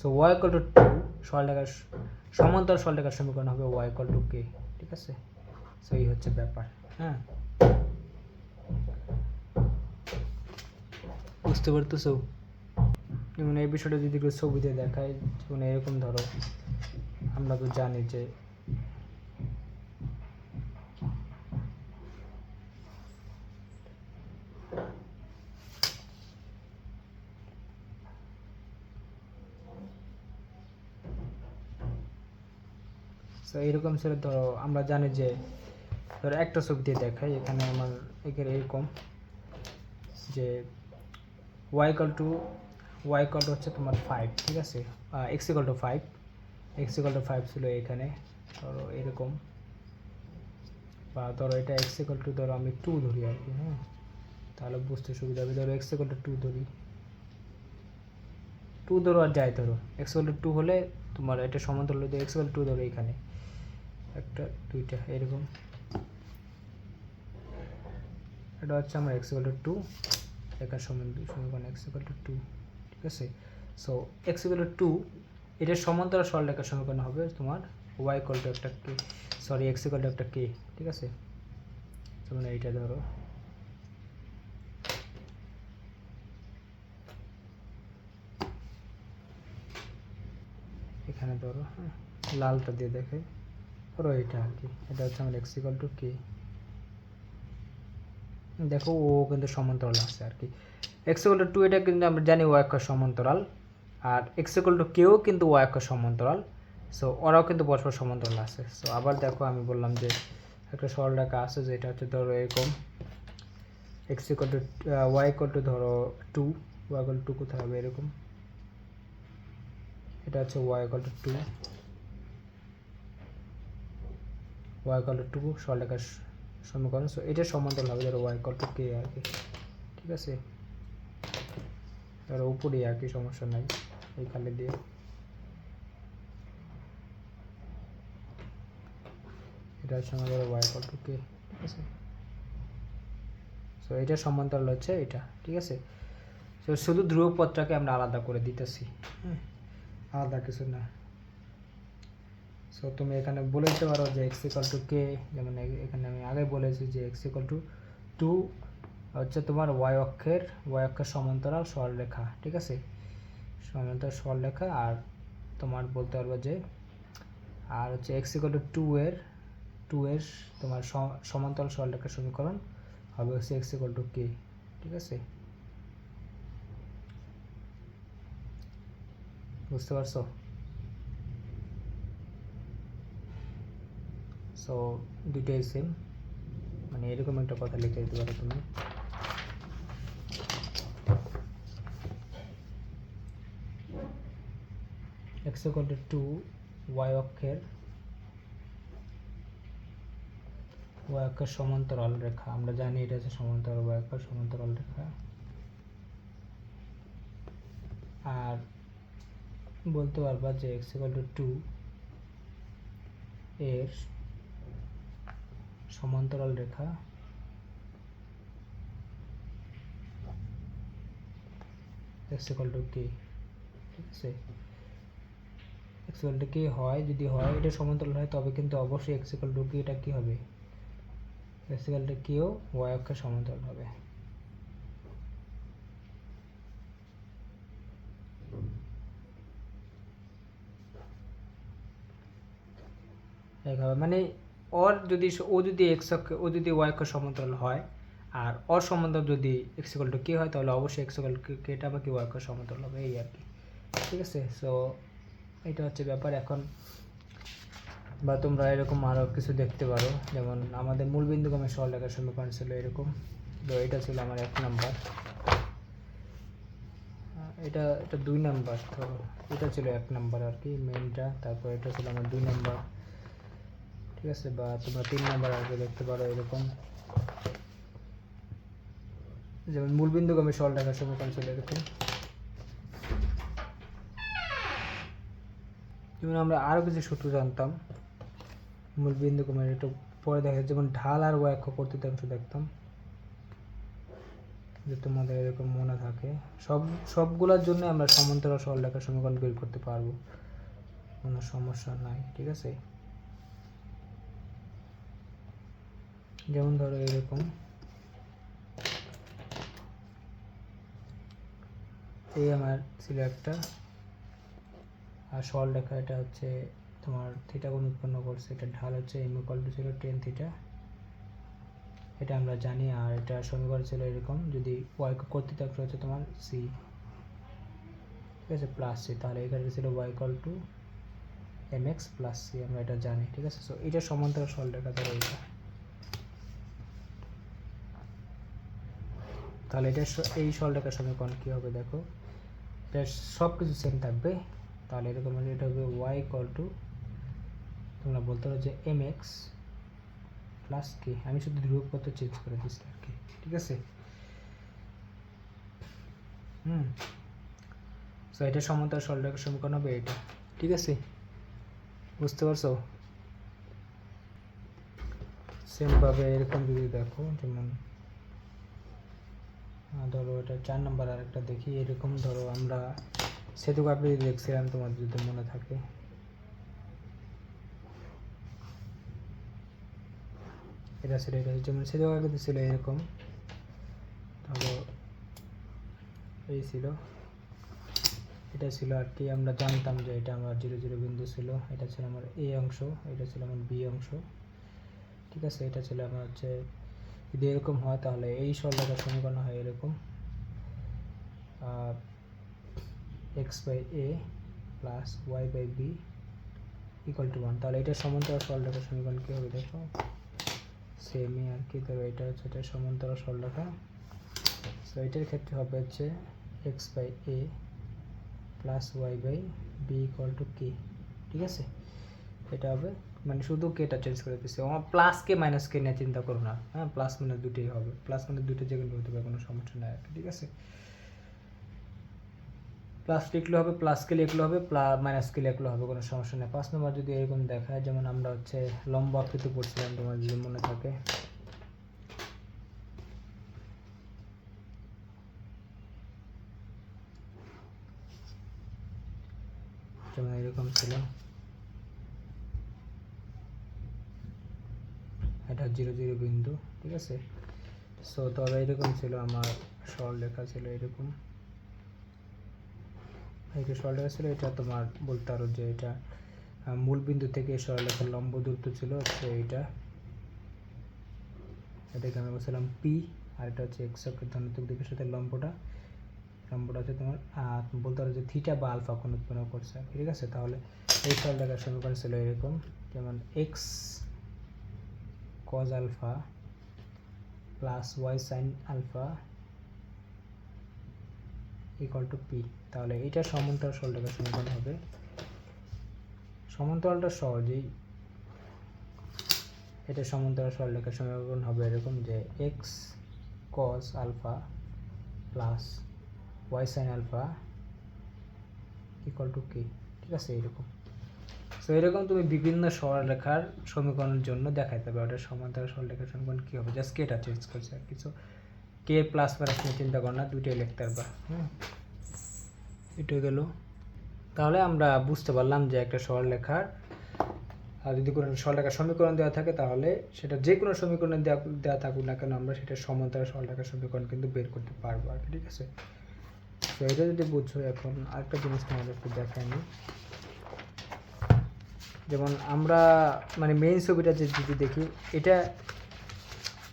সো y = 2 সরলরেখার সমান্তরাল সরলরেখার সমীকরণ হবে y = k, ঠিক আছে। সো এই হচ্ছে ব্যাপার, হ্যাঁ, বুঝতে পারতেছো? যেমন এই বিষয়টা যদি একটু ছবিতে দেখায়, যেমন এরকম ধরো, আমরা তো জানি যে তো এরকম ছিল, ধরো আমরা জানি যে, ধরো একটা ছবি দিয়ে দেখাই, এখানে আমার এখানে এরকম যে y = হচ্ছে তোমার 5, ঠিক আছে, x = 5, x = 5 ছিল এখানে, ধরো এরকম, বা ধরো এটা x = ধরো আমি 2 ধরি আর কি, হ্যাঁ, তাহলে বুঝতে সুবিধা হবে। ধরো x = 2 ধরি, 2 ধরো আর যাই ধরো, x = 2 হলে তোমার এটা সমান্তরাল হলে x = 2 ধরো, এখানে একটা দুইটা এরকম, এটা হচ্ছে আমার x = 2 লেখার সমীকরণ, x = 2, ঠিক আছে। সো x = 2 এটার সমান্তরাল সরলরেখার সমীকরণ হবে তোমার y = একটা k, সরি x = একটা k, ঠিক আছে। যেমন এইটা ধরো, এখানে ধরো, হ্যাঁ, লালটা দিয়ে দেখে, ধরো এটা আর কি, এটা হচ্ছে আমার x = k। দেখো ও কিন্তু সমান্তরাল আছে আর কি, x = 2 এটা কিন্তু আমরা জানি y অক্ষ সমান্তরাল, আর x = কেও কিন্তু y অক্ষ সমান্তরাল। সো ওরাও কিন্তু পরস্পর সমান্তরাল আছে। সো আবার দেখো আমি বললাম যে একটা সরলরেখা আছে যেটা হচ্ছে ধরো এরকম x equal to y equal to ধরো 2, ওয়াই ইকুয়াল টু কোথায় হবে এরকম, এটা হচ্ছে y equal to 2, y equal to 2 সরলরেখার সমীকরণ। সো এটা সমান্তরাল হবে ধরো ওয়াই ইকুয়াল টু কে আর কি, ঠিক আছে। ধরো উপরে আর কি, সমস্যা নাই, এই খালি দিয়ে এটার সঙ্গে ধরো ওয়াই ইকুয়াল টু কে, ঠিক আছে। সো এটা সমান্তরাল হচ্ছে এটা, ঠিক আছে। সো শুধু ধ্রুবপথটাকে আমরা আলাদা করে দিতেছি, হ্যাঁ, আলাদা কিছু না। সো তুমি এখানে বলে দিতে পারো যে এক্স ইকুয়াল টু কে, যেমন এখানে আমি আগে বলেছি যে এক্স ইকুয়াল টু 2 হচ্ছে তোমার ওয়াই অক্ষের সমান্তরাল সরলরেখা, ঠিক আছে, সমান্তরাল সরলরেখা। আর তোমার বলতে পারবো যে আর হচ্ছে এক্স ইকুয়াল টু 2 এর তোমার সমান্তরাল সরলরেখার সমীকরণ হবে হচ্ছে এক্স ইকুয়াল টু কে, ঠিক আছে, বুঝতে পারছো? সো দুইটাই সেম, মানে এরকম একটা কথা লিখে দিতে পারো তুমি। এক্স ইকুয়াল টু 2 ওয়াই অক্ষের সমান্তরাল রেখা, আমরা জানি এটা হচ্ছে সমান্তরাল ওয়াই অক্ষের সমান্তরাল রেখা। আর বলতে পারবা যে এক্স ইকুয়াল টু 2 এর সমান্তরাল রেখা এক্স ইকুয়াল টু কে, ঠিক আছে। এক্স ইকুয়াল টু কে হয়, যদি হয় এটা সমান্তরাল হয় তবে কিন্তু অবশ্যই এক্স ইকুয়াল টু কে এটা কি হবে, এক্স ইকুয়াল টু কেও ওয়াই অক্ষের সমান্তরাল হবে। এইভাবে মানে ও যদি এক্স অক্ষ, ও যদি ওয়াই অক্ষের সমান্তরাল হয়, আর ওর সমান্তরাল যদি এক্স ইকুয়াল টু কে হয়, তাহলে অবশ্যই এক্স ইকুয়াল টু কে এটা আমাকে ওয়াই অক্ষের সমান্তরাল হবে, এই আর কি, ঠিক আছে। সো এটা হচ্ছে ব্যাপার। এখন বা তোমরা এরকম আরও কিছু দেখতে পারো, যেমন আমাদের মূলবিন্দুগামী সরলরেখার সমীকরণ ছিল এরকম। তো এটা ছিল আমার 1 নাম্বার, এটা 2 নাম্বার, তো এটা ছিল 1 নাম্বার আর কি মেইনটা, তারপর এটা ছিল আমার 2 নাম্বার, ঠিক আছে। বা তোমরা 3 নাম্বার আগে দেখতে পারো এরকম, যেমন মূলবিন্দুগামী সরলরেখার সমীকরণ ছিল এরকম। যেমন আমরা আরও কিছু সূত্র জানতাম মূলবিন্দুগামী, একটু পরে দেখা যায়, যেমন ঢাল আর ওয়াই অক্ষ কর্তৃত্বাংশ দেখতাম, যে তোমাদের এরকম মনে থাকে। সবগুলোর জন্য আমরা সমান্তরাল সরলরেখার সমীকরণ বের করতে পারবো, কোনো সমস্যা নাই, ঠিক আছে। যেমন ধরো এরকম এই আমার ছিল একটা, আর সরলরেখা এটা হচ্ছে তোমার থিটা কোণ উৎপন্ন করছে, এটা ঢাল হচ্ছে এম ইকুয়াল টু ছিল tan থিটা, এটা আমরা জানি। আর এটা সমীকরণ ছিল এরকম, যদি ওয়াই কর্তৃত্বাংশ হচ্ছে তোমার সি, ঠিক আছে, প্লাস সি, তাহলে এখানে ছিল y equal to m x plus c, আমরা এটা জানি, ঠিক আছে। সো এটা সমান্তরাল সরলরেখা ধরো এটা, তাহলে এটা এই সরলরেখার সমীকরণ কী হবে দেখো, এটা সব কিছু সেম থাকবে। তাহলে এরকম এটা হবে ওয়াই ইকুয়াল টু, তোমরা বলতে পারো যে এম এক্স প্লাস কে, আমি শুধু ধ্রুবপত্র চেঞ্জ করে দিচ্ছি আর কি, ঠিক আছে। সো এটা সমান্তরাল সরলরেখার সমীকরণ হবে এটা, ঠিক আছে, বুঝতে পারছো? সেমভাবে এরকম যদি দেখো, যেমন ধরো এটা 4 নাম্বার আরেকটা দেখি, এরকম ধরো আমরা সেতুক আকৃতি দেখছিলাম, তোমার যদি মনে থাকে, এটা ছিল, এটা যেমন সেতুক আকৃতি ছিল এরকম, ধরো এই ছিল, এটা ছিল আর কি, আমরা জানতাম যে এটা আমার 0 0 বিন্দু ছিল, এটা ছিল আমার এ অংশ, এটা ছিল আমার বি অংশ, ঠিক আছে। এটা ছিল আমার হচ্ছে, যদি এরকম হয় তাহলে এই সরলরেখার সমীকরণ হয় এরকম, x by a plus y by b equal to 1, তাহলে এটা সমান্তরাল সরলরেখার সমীকরণ কী হবে দেখো, সেমই আর কি, তবে এটা হচ্ছে এটা সমান্তরাল সরলরেখা। সো এটার ক্ষেত্রে হবে হচ্ছে x by a plus y by b equal to k. ঠিক আছে, এটা হবে মানে শুধু কেটা চেঞ্জ করে দিচ্ছে, আমার প্লাস কে মাইনাস কে নিয়ে চিন্তা করো না, হ্যাঁ প্লাস মাইনাস দুটোই হবে, প্লাস মাইনাস দুটো যে কোনো হতে পারে, কোনো সমস্যা নেই আর কি। ঠিক আছে, প্লাস লিখলে হবে, প্লাস কে লিখলে হবে, মাইনাস কে লিখলে হবে, কোনো সমস্যা নেই। 5 নম্বর যদি এরকম দেখায়, যেমন আমরা হচ্ছে লম্ব আকৃতি পড়ছিলাম, তোমার যদি মনে থাকে, যেমন এরকম ছিল, এটা 0 0 বিন্দু। ঠিক আছে, সো তবে এরকম ছিল আমার সরলরেখা ছিল এরকম, এটা সরলরেখা ছিল, এটা তোমার বলতে পারো যে এটা মূল বিন্দু থেকে সরলরেখার লম্ব দূরত্ব ছিল হচ্ছে এইটা, এটাকে আমি বলছিলাম পি, আর এটা হচ্ছে এক্স অক্ষের ধনাত্মক দিকের সাথে লম্বটা হচ্ছে তোমার বলতে পারো যে থিটা বা আলফা কোণ উৎপন্ন করছে। ঠিক আছে, তাহলে এই সরলরেখার সমীকরণ ছিল এরকম, যেমন x cos alpha plus y sine alpha equal to p. তাহলে এটা সমান্তরাল সরলরেখার সমীকরণ হবে। সমান্তরালটা সহজেই, এটা সমান্তরাল সরলরেখার সমীকরণ হবে এরকম যে x cos alpha plus y sine alpha equal to k. ঠিক আছে, এরকম। সো এরকম তুমি বিভিন্ন সরলরেখার সমীকরণের জন্য দেখাইতে পারবে ওটা সমান্তরাল সরলরেখার সমীকরণ কী হবে, জাস্ট কেটা চেঞ্জ করছে আর কিছু, কে প্লাস মাইনাস নিয়ে চিন্তা করো না, দুটোই লিখতে পারবা। এটা গেল। তাহলে আমরা বুঝতে পারলাম যে একটা সরলরেখার যদি কোনো সরলরেখার সমীকরণ দেওয়া থাকে, তাহলে সেটা যে কোনো সমীকরণে দেওয়া থাকুক না কেন, আমরা সেটা সমান্তরাল সরলরেখার সমীকরণ কিন্তু বের করতে পারবো আর কি। ঠিক আছে, তো এটা যদি বুঝছো, এখন আরেকটা জিনিস তোমাদের একটু দেখাই নি, যেমন আমরা মানে মেইন ছবিটা যদি দেখি,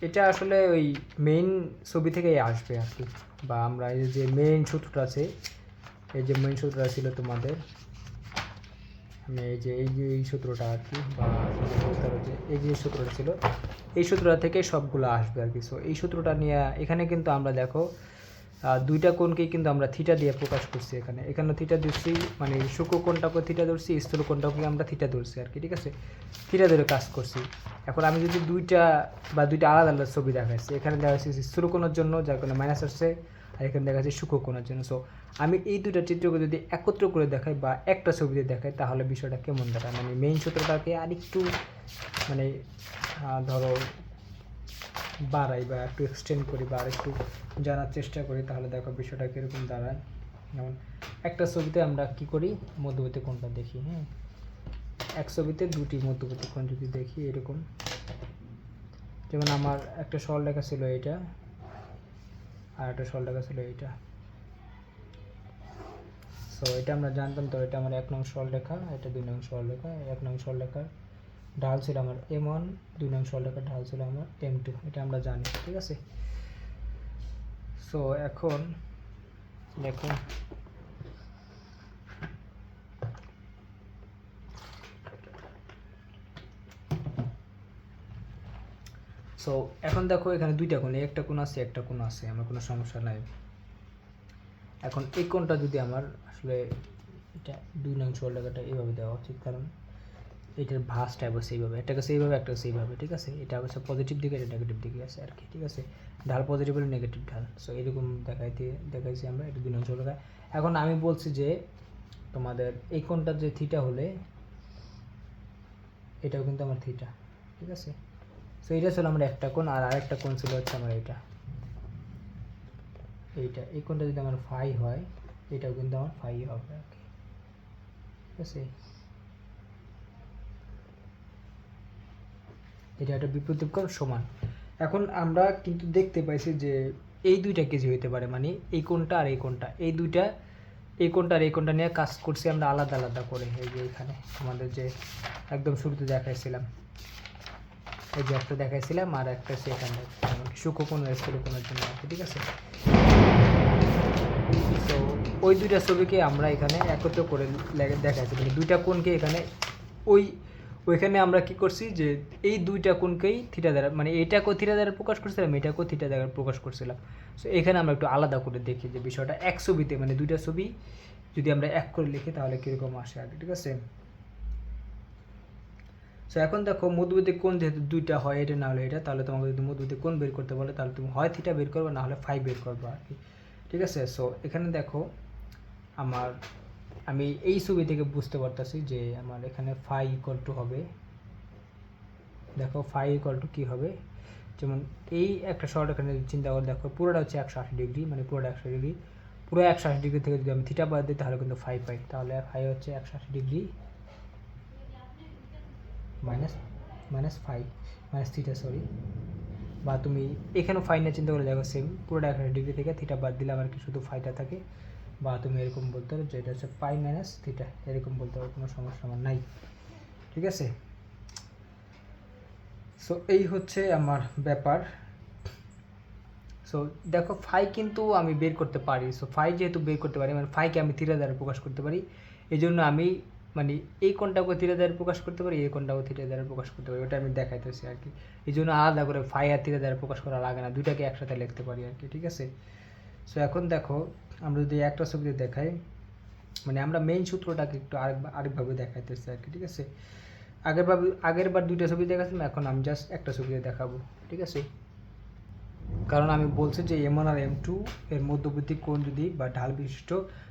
এটা আসলে ওই মেইন ছবি থেকেই আসবে আর কি, বা আমরা এই যে মেইন সূত্রটা আছে, এই যে মেইন সূত্রটা ছিল তোমাদের, মানে এই সূত্রটা আর কি, বা যে এই যে সূত্রটা ছিল, এই সূত্রটা থেকে সবগুলো আসবে আর কি। সো এই সূত্রটা নিয়ে এখানে কিন্তু আমরা দেখো দুইটা কোণকেই কিন্তু আমরা থিটা দিয়ে প্রকাশ করছি, এখানে থিটা ধরছি, মানে সূক্ষ্ম কোণটাকে থিটা ধরছি, স্থূল কোণটাকে আমরা থিটা ধরছি আর কি। ঠিক আছে, থিটা ধরে কাজ করছি। এখন আমি যদি দুইটা আলাদা আলাদা ছবি দেখাচ্ছি, এখানে দেখাচ্ছি স্থূল কোণের জন্য, যার কারণে মাইনাস আসছে, আর এখানে দেখা যাচ্ছে সূক্ষ্ম কোণের জন্য। সো আমি এই দুইটা চিত্রকে যদি একত্র করে দেখাই বা একটা ছবিতে দেখাই, তাহলে বিষয়টা কেমন দেখায়, মানে মেইন সূত্রটাকে আরেকটু মানে ধরো বাড়াই বা একটু এক্সটেন্ড করি বা আরেকটু জানার চেষ্টা করি, তাহলে দেখো বিষয়টা কীরকম দাঁড়ায়। যেমন একটা ছবিতে আমরা কি করি, মধ্যবর্তী কোণটা দেখি। এক ছবিতে দুটি মধ্যবর্তী কোণ যদি দেখি এরকম, যেমন আমার একটা সরলরেখা ছিল এটা, আর একটা সরলরেখা ছিল এইটা। সো এটা আমরা জানতাম, তো এটা আমার 1 নং সরলরেখা, এটা 2 নং সরলরেখা। 1 নং সরলরেখার ঢাল ছিল আমার m1, 2 নং সরলরেখার ঢাল ছিল আমার m2, এটা আমরা জানি। ঠিক আছে, সো এখন দেখুন, সো এখন দেখো এখানে দুইটা কোণ, একটা কোণ আছে একটা কোণ আছে, আমার কোনো সমস্যা নাই। এখন এই কোণটা যদি আমার আসলে এটা 2 নং সরলরেখাটা এইভাবে দেওয়া উচিত, কারণ এটার ভাঁজটা অবশ্য এইভাবে, একটাকে সেইভাবে একটা সেইভাবে। ঠিক আছে, এটা অবশ্য পজিটিভ দিকে, এটা নেগেটিভ দিকে আছে আর কি। ঠিক আছে, ঢাল পজিটিভ হলে নেগেটিভ ঢাল। সো এরকম দেখাইছি আমরা, এটা 2 নং সরলরেখা। এখন আমি বলছি যে তোমাদের এই কোণটা যে থিটা হলে, এটাও কিন্তু আমার থিটা। ঠিক আছে, সো এটা ছিল আমার একটা কোণ, আর আরেকটা কোণ ছিল হচ্ছে আমার এইটা। এই কোণটা যদি আমার ফাই হয়, এটাও কিন্তু আমার ফাই হবে আর কি। ঠিক আছে, এটা একটা বিপরীত কোণ সমান। এখন আমরা কিন্তু দেখতে পাইছি যে এই দুইটা কেজি হইতে পারে, মানে এই কোণটা আর এই কোণটা, এই কোণটা আর এই কোণটা নিয়ে কাজ করছি আমরা আলাদা আলাদা করে। এই যে এখানে আমাদের যে একদম শুরুতে দেখাইছিলাম, এই যে একটা দেখাইছিলাম, আর একটা সেখানে সূক্ষ্ম কোণ আর স্থূল কোণের জন্য। ঠিক আছে, তো ওই দুইটা ছবিকে আমরা এখানে একত্র করে দেখাইছি, মানে দুইটা কোণকে এখানে ওইখানে আমরা কি করছি যে এই দুইটা কোণকেই থিটা দ্বারা মানে এইটাকেও থিটা দ্বারা প্রকাশ করছিলাম, এটাকেও থিটা দ্বারা প্রকাশ করছিলাম। সো এখানে আমরা একটু আলাদা করে দেখি যে বিষয়টা এক ছবিতে মানে দুইটা ছবি যদি আমরা এক করে লিখি তাহলে কীরকম আসে আর কি, ঠিক আছে। সো এখন দেখো মধ্যবর্তী কোণ যেহেতু দুইটা হয়, এটা না হলে এটা, তাহলে তোমাকে যদি মধ্যবর্তী কোণ বের করতে বলে তাহলে তুমি হয় থিটা বের করবে না হলে ফাই বের করবে আর কি, ঠিক আছে। সো এখানে দেখো আমি এই ছবি থেকে বুঝতে পারতেছি যে আমার এখানে ফাই ইকুয়াল টু হবে, দেখো ফাই ইকুয়াল টু কী হবে, যেমন এই একটা শর্ট এখানে চিন্তা করে দেখো পুরোটা হচ্ছে 180 ডিগ্রি, মানে পুরোটা 180 ডিগ্রি, পুরো 180 ডিগ্রি থেকে যদি আমি থিটা বাদ দিই তাহলে কিন্তু ফাই পাই, তাহলে ফাই হচ্ছে 180 degree minus minus phi minus theta sorry, বা তুমি এখানেও ফাই না চিন্তা করে দেখো সেম পুরোটা 180 ডিগ্রি থেকে থিটা বাদ দিলে আমার কি শুধু ফাইটা থাকে, বা তুমি এরকম বলতে পারো যে এটা হচ্ছে পাই মাইনাস থিটা, এরকম বলতে পারো, কোনো সমস্যা আমার নাই, ঠিক আছে। সো এই হচ্ছে আমার ব্যাপার। সো দেখো ফাই কিন্তু আমি বের করতে পারি, সো ফাই যেহেতু বের করতে পারি মানে ফাইকে আমি থিটা দ্বারা প্রকাশ করতে পারি, এই জন্য আমি মানে এই কোণটাকে থিটা দ্বারা প্রকাশ করতে পারি, এই কোণটাকে থিটা দ্বারা প্রকাশ করতে পারি, ওটা আমি দেখাইতেছি আর কি। এই জন্য আলাদা করে ফাই আর থিটা দ্বারা প্রকাশ করা লাগে না, দুইটাকে একসাথে লিখতে পারি আর কি, ঠিক আছে। সো এখন দেখো আমরা যদি একটা ছবিতে দেখাই, মানে আমরা মেইন সূত্রটাকে একটু আরেকভাবে দেখাইতেছি আর কি, ঠিক আছে। আগেরবার দুইটা ছবি দেখাচ্ছিলাম, এখন আমি জাস্ট একটা ছবিতে দেখাবো, ঠিক আছে। কারণ আমি বলছি যে M1 আর M2 এর মধ্যবর্তী কোণ যদি বা ঢাল বিশিষ্ট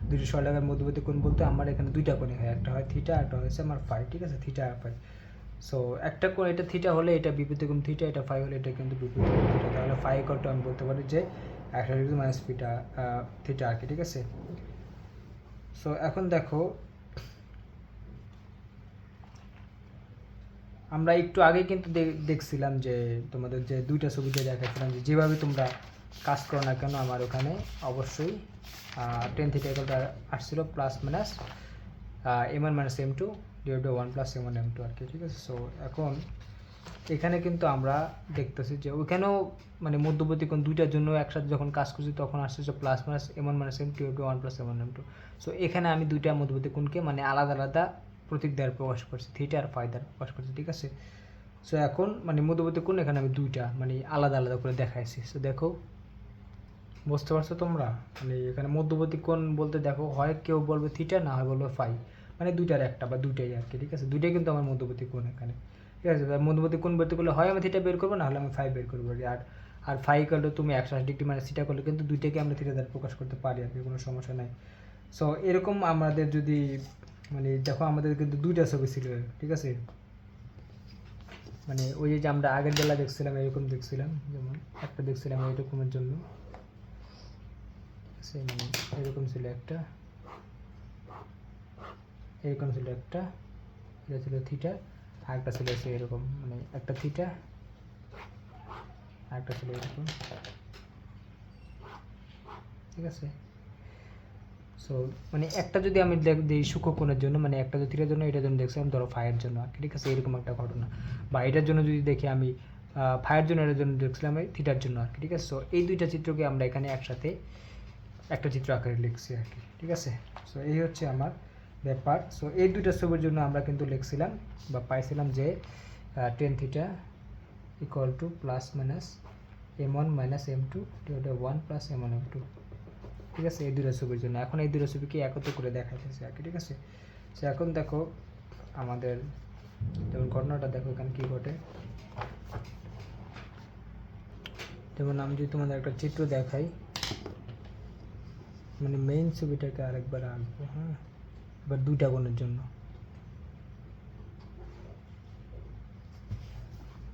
দুটি সরলরেখার মধ্যবর্তী কোণ বলতে আমার এখানে দুইটা কোণই হয়, একটা হয় থিটা একটা হচ্ছে আমার ফাই, ঠিক আছে, থিটা আর ফাই। সো একটা কোণ এটা থিটা হলে এটা বিপরীত কোণ থিটা, এটা ফাই হলে এটা কিন্তু বিপরীত কোণ থিটা, তাহলে ফাই ইকুয়াল টু আমি বলতে পারি যে 180 মাইনাস থিটা আর কি, ঠিক আছে। সো এখন দেখো আমরা একটু আগে কিন্তু দেখছিলাম যে তোমাদের যে দুইটা ছবিতে দেখাচ্ছিলাম যে যেভাবে তোমরা কাজ করো না কেন আমার ওখানে অবশ্যই টেন থিটা ইকুয়াল টু আসছিল plus minus M1 minus M2 divide by 1 plus M1 M2 আর কি, ঠিক আছে। সো এখন এখানে কিন্তু আমরা দেখতেছি যে ওইখানেও মানে মধ্যবর্তী কোণ দুইটার জন্য একসাথে যখন কাজ করছি তখন আসছে plus minus M1 minus M2 divide by 1 plus M1 M2। So এখানে আমি দুইটা মধ্যবর্তী কোণকে মানে আলাদা আলাদা প্রতীক দ্বারা প্রকাশ করছি, থিটা আর ফাই দ্বারা প্রকাশ করছি, ঠিক আছে। সো এখন মানে মধ্যবর্তী কোণ এখানে আমি দুইটা মানে আলাদা আলাদা করে দেখাইছি। সো দেখো বুঝতে পারছো তোমরা, মানে এখানে মধ্যবর্তী কোণ বলতে দেখো হয় কেউ বলবে থিটা না হয় বলবে ফাই, মানে দুইটার একটা বা দুইটাই আর কি, ঠিক আছে। দুইটাই কিন্তু আমার মধ্যবর্তী কোণ এখানে, ঠিক আছে। মধ্যবর্তী কোণ বের করলে হয় আমি থিটা বের করবো না হলে আমি ফাই বের করবো, আর ফাই করলে তুমি 180 ডিগ্রি মানে থিটা করলে কিন্তু দুইটাকে আমরা থিটা দ্বারা প্রকাশ করতে পারি আর কি, কোনো সমস্যা নাই। সো এরকম আমাদের যদি মানে দেখো আমাদের কিন্তু দুইটা ছবি ছিল, ঠিক আছে। মানে ওই যে আমরা আগের বেলা দেখছিলাম এরকম দেখছিলাম, যেমন একটা দেখছিলাম এরকমের জন্য, মানে এরকম ছিল একটা, এরকম ছিল একটা, এটা ছিল থিটা, আর একটা ছিল এরকম মানে একটা থিটা, আর একটা ছিল এরকম, ঠিক আছে। সো মানে একটা যদি আমি দিই সূক্ষ্মকোণের জন্য মানে একটা যদি থিটার জন্য এটার জন্য দেখছিলাম ধরো ফাইয়ের জন্য আর কি, ঠিক আছে, এরকম একটা ঘটনা। বা এটার জন্য যদি দেখি আমি ফাইয়ের জন্য এটার জন্য দেখছিলাম এই থিটার জন্য আর কি, ঠিক আছে। সো এই দুইটা চিত্রকে আমরা এখানে একসাথে একটা চিত্র আকারে লিখছি আর কি, ঠিক আছে। সো এই হচ্ছে আমার ব্যাপার। সো এই দুইটা ছবির জন্য আমরা কিন্তু লিখছিলাম বা পাইছিলাম যে tan theta equal to plus minus M1 minus M2 divide by 1 plus M1 M2, ঠিক আছে, এই দুটো ছবির জন্য। এখন এই দুটো ছবিকে একত্র করে দেখাইতেছে আর কি, ঠিক আছে। সো এখন দেখো আমাদের যেমন ঘটনাটা দেখো এখানে কী ঘটে, যেমন আমি যদি তোমাদের একটা চিত্র দেখাই, মানে মেইন ছবিটাকে আরেকবার আঁকবো, হ্যাঁ, এবার দুইটা কোণের জন্য।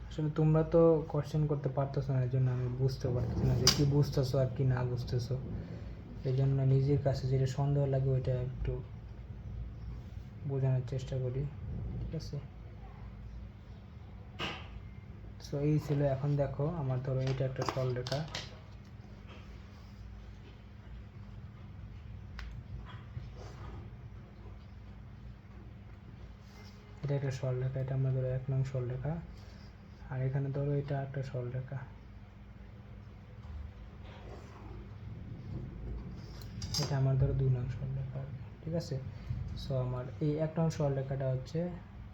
আসলে তোমরা তো কোশ্চেন করতে পারতেছো না, এই জন্য আমি বুঝতে পারতেছি না যে কী বুঝতেছো আর কি না বুঝতেছো, এই জন্য নিজের কাছে যেটা সন্দেহ লাগে ওইটা একটু বোঝানোর চেষ্টা করি, ঠিক আছে। সো এই ছিল, এখন দেখো আমার ধরো এটা একটা সরলরেখা, এটা একটা সরলরেখা, এটা আমরা ধরো 1 নং সরলরেখা, আর এখানে ধরো এটা একটা সরলরেখা, এটা আমার ধরো 2 নং সরলরেখা, ঠিক আছে। সো আমার এই 1 নং সরলরেখাটা হচ্ছে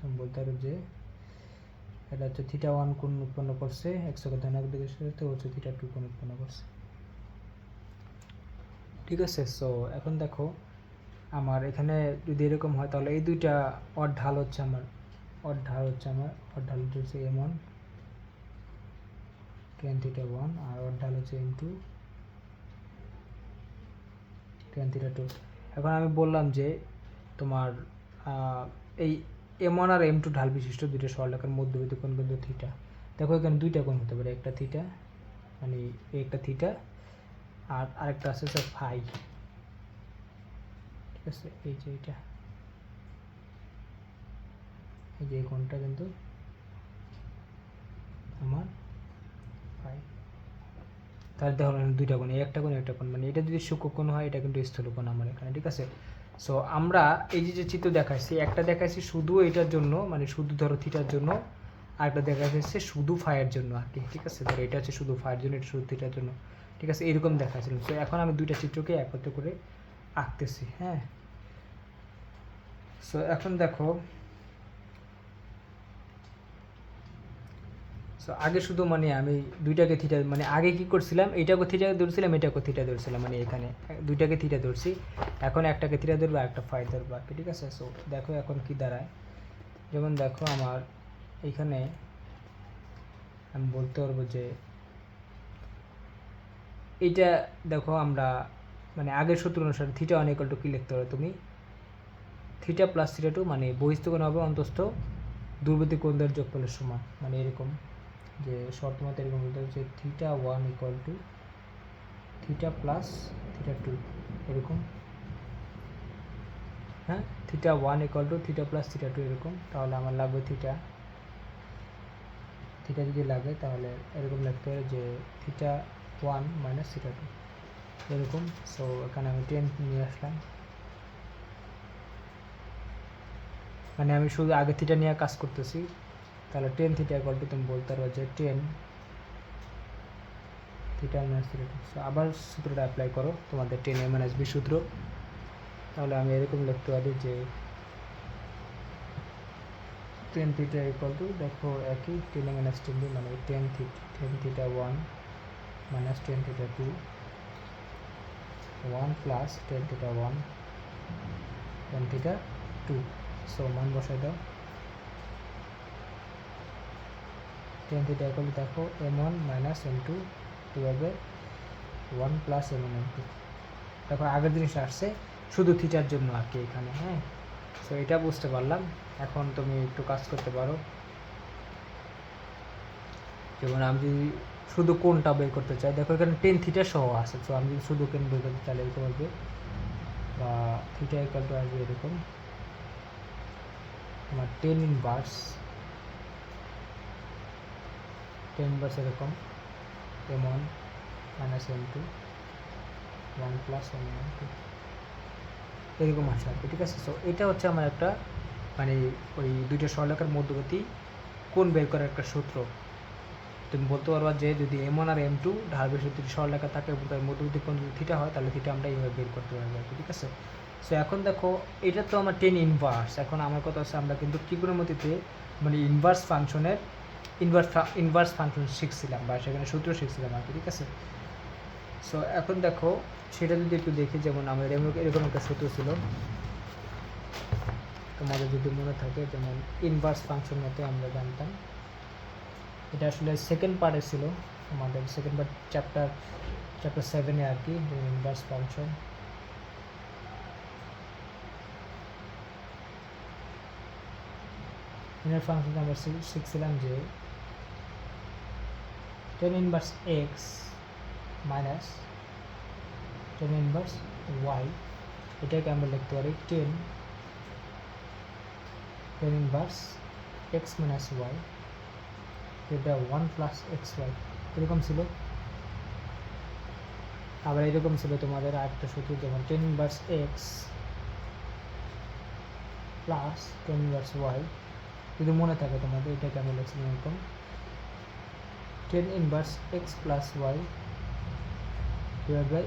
তুমি বলতে পারো যে এটা হচ্ছে থিটা 1 কোণ উৎপন্ন করছে, এক্সকে ধনাত্মক দিকের সাথে হচ্ছে থিটা 2 কোণ উৎপন্ন করছে। ঠিক আছে, সো এখন দেখো আমার এখানে যদি এরকম হয় তাহলে এই দুইটা অড ঢাল হচ্ছে আমার অড ঢাল হচ্ছে m1 tan theta 1 আর অড ঢাল হচ্ছে m2 tan theta 2। এখন আমি বললাম যে তোমার এই m1 আর m2 ঢাল বিশিষ্ট দুইটা সরলরেখার মধ্যবর্তী কোণ কিন্তু থিটা। দেখো এখানে দুইটা কোণ হতে পারে, একটা থিটা মানে একটা থিটা আর আরেকটা আছে স্যার ফাই। ঠিক আছে, এই যে এটা এই যে কোণটা কিন্তু আমার ফাই। তাহলে দেখো দুইটা কোণ, একটা কোণ একটা কোণ, মানে এটা যদি সূক্ষ্মকোণ হয় এটা কিন্তু স্থূলকোণ আমার এখানে। ঠিক আছে, সো আমরা এই যে চিত্র দেখাচ্ছি, একটা দেখাচ্ছি শুধু এটার জন্য মানে শুধু ধরো থিটার জন্য, আর একটা দেখা যাচ্ছে শুধু ফাইয়ের জন্য আর কি। ঠিক আছে, ধরো এটা হচ্ছে শুধু ফাইয়ের জন্য, এটা শুধু থিটার জন্য। ঠিক আছে, এরকম দেখাচ্ছিলাম। সো এখন আমি দুইটা চিত্রকে একত্র করে আঁকতেছি। হ্যাঁ, সো এখন দেখো, সো আগে শুধু মানে আমি দুইটাকে থিটা মানে আগে কি করছিলাম, এইটাকে থিটা ধরছিলাম, এটাকে থিটা ধরছিলাম, মানে এখানে দুইটাকে থিটা ধরছি, এখন একটাকে থিটা ধরবো একটা ফাই ধরবো আর কি। ঠিক আছে, সো দেখো এখন কি দাঁড়ায়, যেমন দেখো আমার এইখানে আমি বলতে পারবো যে এইটা দেখো আমরা মানে আগের সূত্র অনুসারে থিটা 1 = কি লিখতে পারো তুমি, থিটা প্লাস থিটা 2 মানে বহিস্থ কোণ হবে অন্তস্থ দূরবর্তী কোণদের যোগফলের সমান। মানে এরকম যে শর্ত মতো এরকম বলতে হচ্ছে থিটা 1 = থিটা প্লাস থিটা 2 এরকম। হ্যাঁ, থিটা 1 = থিটা প্লাস থিটা 2 এরকম। তাহলে আমার লাগবে থিটা যদি লাগে তাহলে এরকম লিখতে হবে যে থিটা 1 - থিটা 2 এরকম। সো এখানে আমি 10 নিয়ে আসলাম, মানে আমি শুধু আগে থিটা নিয়ে কাজ করতেছি। তাহলে 10 থিটা = তুমি বলতে পারো যে 10 থিটা - থিটা 2। সো আবার সূত্রটা অ্যাপ্লাই করো, তোমাদের 10a - b সূত্র। তাহলে আমি এরকম লিখতে পারি যে 10 থিটা = দেখো একই 10a - 10b মানে 10 theta 1 - 10 theta 2 1 plus 10 theta 1 10 theta 2। So মান বসাই দাও। 10 থিটা = দেখো m1 - m2 এভাবে 1 প্লাস m1 m2। দেখো আগের জিনিস আসছে শুধু থিটার জন্য আর কি এখানে। হ্যাঁ, সো এটা বুঝতে পারলাম। এখন তুমি একটু কাজ করতে পারো, যেমন আমি যদি শুধু কোণটা বের করতে চাই, দেখো এখানে 10 থিটা সহ আছে। সো আমি যদি শুধু কোণ বের করতে চাইলে এরকম হবে, বা থিটা = আসবে এরকম আমার 10 ইনভার্স এরকম m1 - m2 1 plus m1 m2 এরকম আসে আর কি। ঠিক আছে, সো এটা হচ্ছে আমার একটা মানে ওই দুইটা সরলরেখার মধ্যবর্তী কোণ বের করার একটা সূত্র। তুমি বলতে পারবা যে যদি m1 আর m2 ঢাল বিশিষ্ট দুটি সরলরেখা থাকে এবং তার মধ্যবর্তী কোণ যদি থিটা হয় তাহলে থিটা আমরা এইভাবে বের করতে পারবো আর কি। ঠিক আছে, সো এখন দেখো এটা তো আমার 10 ইনভার্স। এখন আমার কথা হচ্ছে আমরা কিন্তু ত্রিকোণমিতিতে মানে ইনভার্স ফাংশনের ইনভার্স ফাংশন শিখছিলাম বা সেখানে সূত্র শিখছিলাম আর কি। ঠিক আছে, সো এখন দেখো সেটা যদি একটু দেখি, যেমন আমাদের এরকম একটা সূত্র ছিল, তোমাদের যদি মনে থাকে, যেমন ইনভার্স ফাংশন মতো আমরা জানতাম। এটা আসলে সেকেন্ড পার্টে ছিল, আমাদের সেকেন্ড পার্ট চ্যাপ্টার 7-এ আর কি, ইনভার্স ফাংশন। ইনভার্স ফাংশন আমরা শিখছিলাম যে tan inverse x minus tan inverse y, এটাকে আমরা লিখতে পারি tan inverse x minus y, এটা 1 প্লাস xy এরকম ছিল। আবার এরকম ছিল তোমাদের আরেকটা সূত্র, যেমন tan inverse x plus tan inverse y, যদি মনে থাকে তোমাদের এটাকে আমরা লিখছিলাম এরকম tan inverse x plus y divide by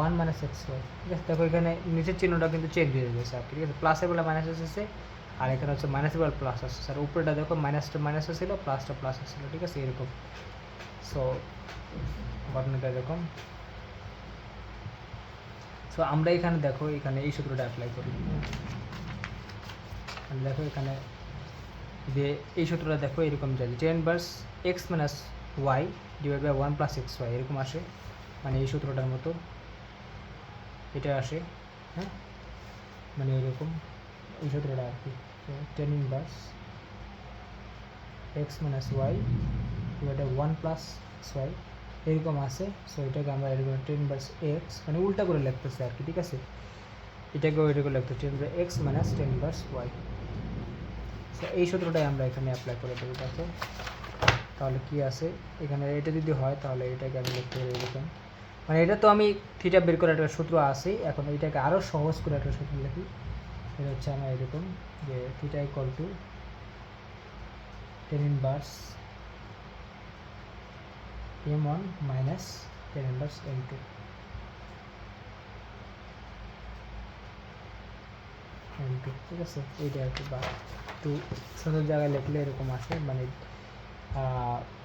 1 minus xy। ঠিক আছে, দেখো এখানে নিচের চিহ্নটা কিন্তু চেঞ্জ হয়ে গেছে আর কি। ঠিক আছে, প্লাসের বেলা মাইনাস এসেছে আর এখানে হচ্ছে মাইনাস এবার প্লাস আসছে, আর উপরেটা দেখো মাইনাসটা মাইনাস ছিল, প্লাসটা প্লাস আসছিল, ঠিক আছে এরকম। সো ঘটনাটা এরকম। সো আমরা এখানে দেখো এখানে এই সূত্রটা অ্যাপ্লাই করি। দেখো এখানে যে এই সূত্রটা দেখো এরকম যায়, tan inverse x minus y divide by 1 plus x y এরকম আসে, মানে এই সূত্রটার মতো এটা আসে। হ্যাঁ, মানে এরকম এই সূত্রটা আর কি, tan inverse x minus y divide by 1 plus x y এরকম আসে। সো এটাকে আমরা এরকম টেন ইনভার্স এক্স মানে উল্টা করে লিখতেছি আর কি, ঠিক আছে, এটাকেও এটাকে লিখতে tan inverse x minus tan inverse y. So এই সূত্রটাই আমরা এখানে অ্যাপ্লাই করে দেবো। দেখো তাহলে কি আছে এখানে, এটা যদি হয় তাহলে এটাকে আমি লিখতে পারি এরকম, মানে এটা তো আমি থিটা বের করে একটা সূত্র আছে, এখন এটাকে আরও সহজ করে একটা সূত্র লিখি। এটা হচ্ছে আমার এরকম যে theta equal two ten inverse m1 minus tan inverse m2, ঠিক আছে, এইটা আর কি। বা একটু সুন্দর জায়গায় লিখলে এরকম আসে, মানে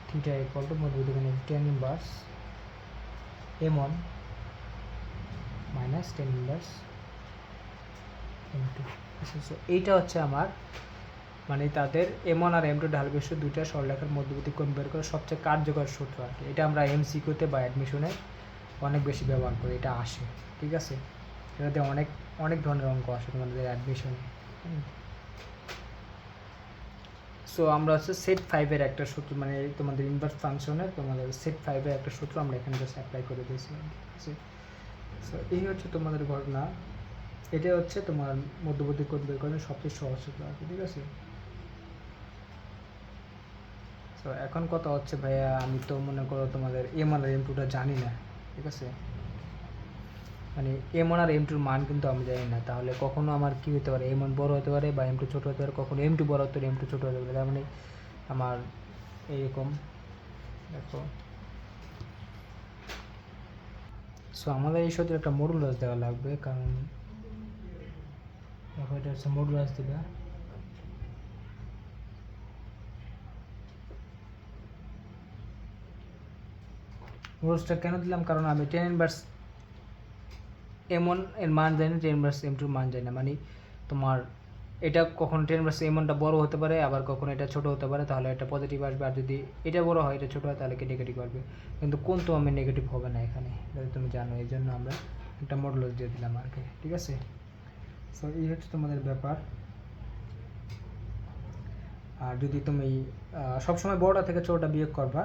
থিটা ইকুয়াল টু মধ্যখানে ten inverse m1 minus tan inverse m2। So এইটা হচ্ছে আমার মানে তাদের m1 আর m2 ঢাল বিশিষ্ট দুইটা সরলরেখার মধ্যবর্তী কোণ বের করার সবচেয়ে কার্যকর সূত্র আর কি। এটা আমরা এমসিকিউতে বা অ্যাডমিশনে অনেক বেশি ব্যবহার করি, এটা আসে, ঠিক আছে। এটাতে অনেক অনেক ধরনের অঙ্ক আসে তোমাদের অ্যাডমিশনে। সো আমরা হচ্ছে সেট 5-এর একটা সূত্র, মানে তোমাদের ইনভার্স ফাংশনের তোমাদের সেট 5-এর একটা সূত্র আমরা এখানে জাস্ট অ্যাপ্লাই করে দিয়েছিলাম, ঠিক আছে। সো এই হচ্ছে তোমাদের ঘটনা, এটা হচ্ছে তোমার মধ্যবর্তী কোণ বের করার সবচেয়ে সহজ সূত্র আর কি, ঠিক আছে। তো এখন কথা হচ্ছে ভাইয়া, আমি তো মনে করো তোমাদের m1 আর m2টা জানি না, ঠিক আছে, মানে m1 আর m2-র মান কিন্তু আমি জানি না, তাহলে কখনো আমার কি হতে পারে, m1 বড় হতে পারে বা m2 ছোট হতে পারে, কখনো m2 বড় হতে পারে m2 ছোট হতে পারে, তার মানে আমার এইরকম দেখো। সো আমাদের এই সূত্রে একটা মডুলাস দেওয়া লাগবে, কারণ দেখো এটা হচ্ছে মডুলাস দিবা। মডুলাসটা কেন দিলাম, কারণ আমি টেন ইনভার্স m1 এর মান জানি না, টেন ইনভার্স m2 এর মান জানি না, মানে তোমার এটা কখনো টেন ইনভার্স m1টা বড় হতে পারে, আবার কখনো এটা ছোট হতে পারে, তাহলে এটা পজিটিভ আসবে, আর যদি এটা বড় হয় এটা ছোট হয় তাহলে কি নেগেটিভ আসবে, কিন্তু কোন তো আমি নেগেটিভ হবে না এখানে, যদি তুমি জানো, এই জন্য আমরা একটা মডুলাস দিয়ে দিলাম আর কি, ঠিক আছে। সো এই হচ্ছে তোমাদের ব্যাপার। আর যদি তুমি সবসময় বড়টা থেকে ছোটটা বিয়োগ করবা,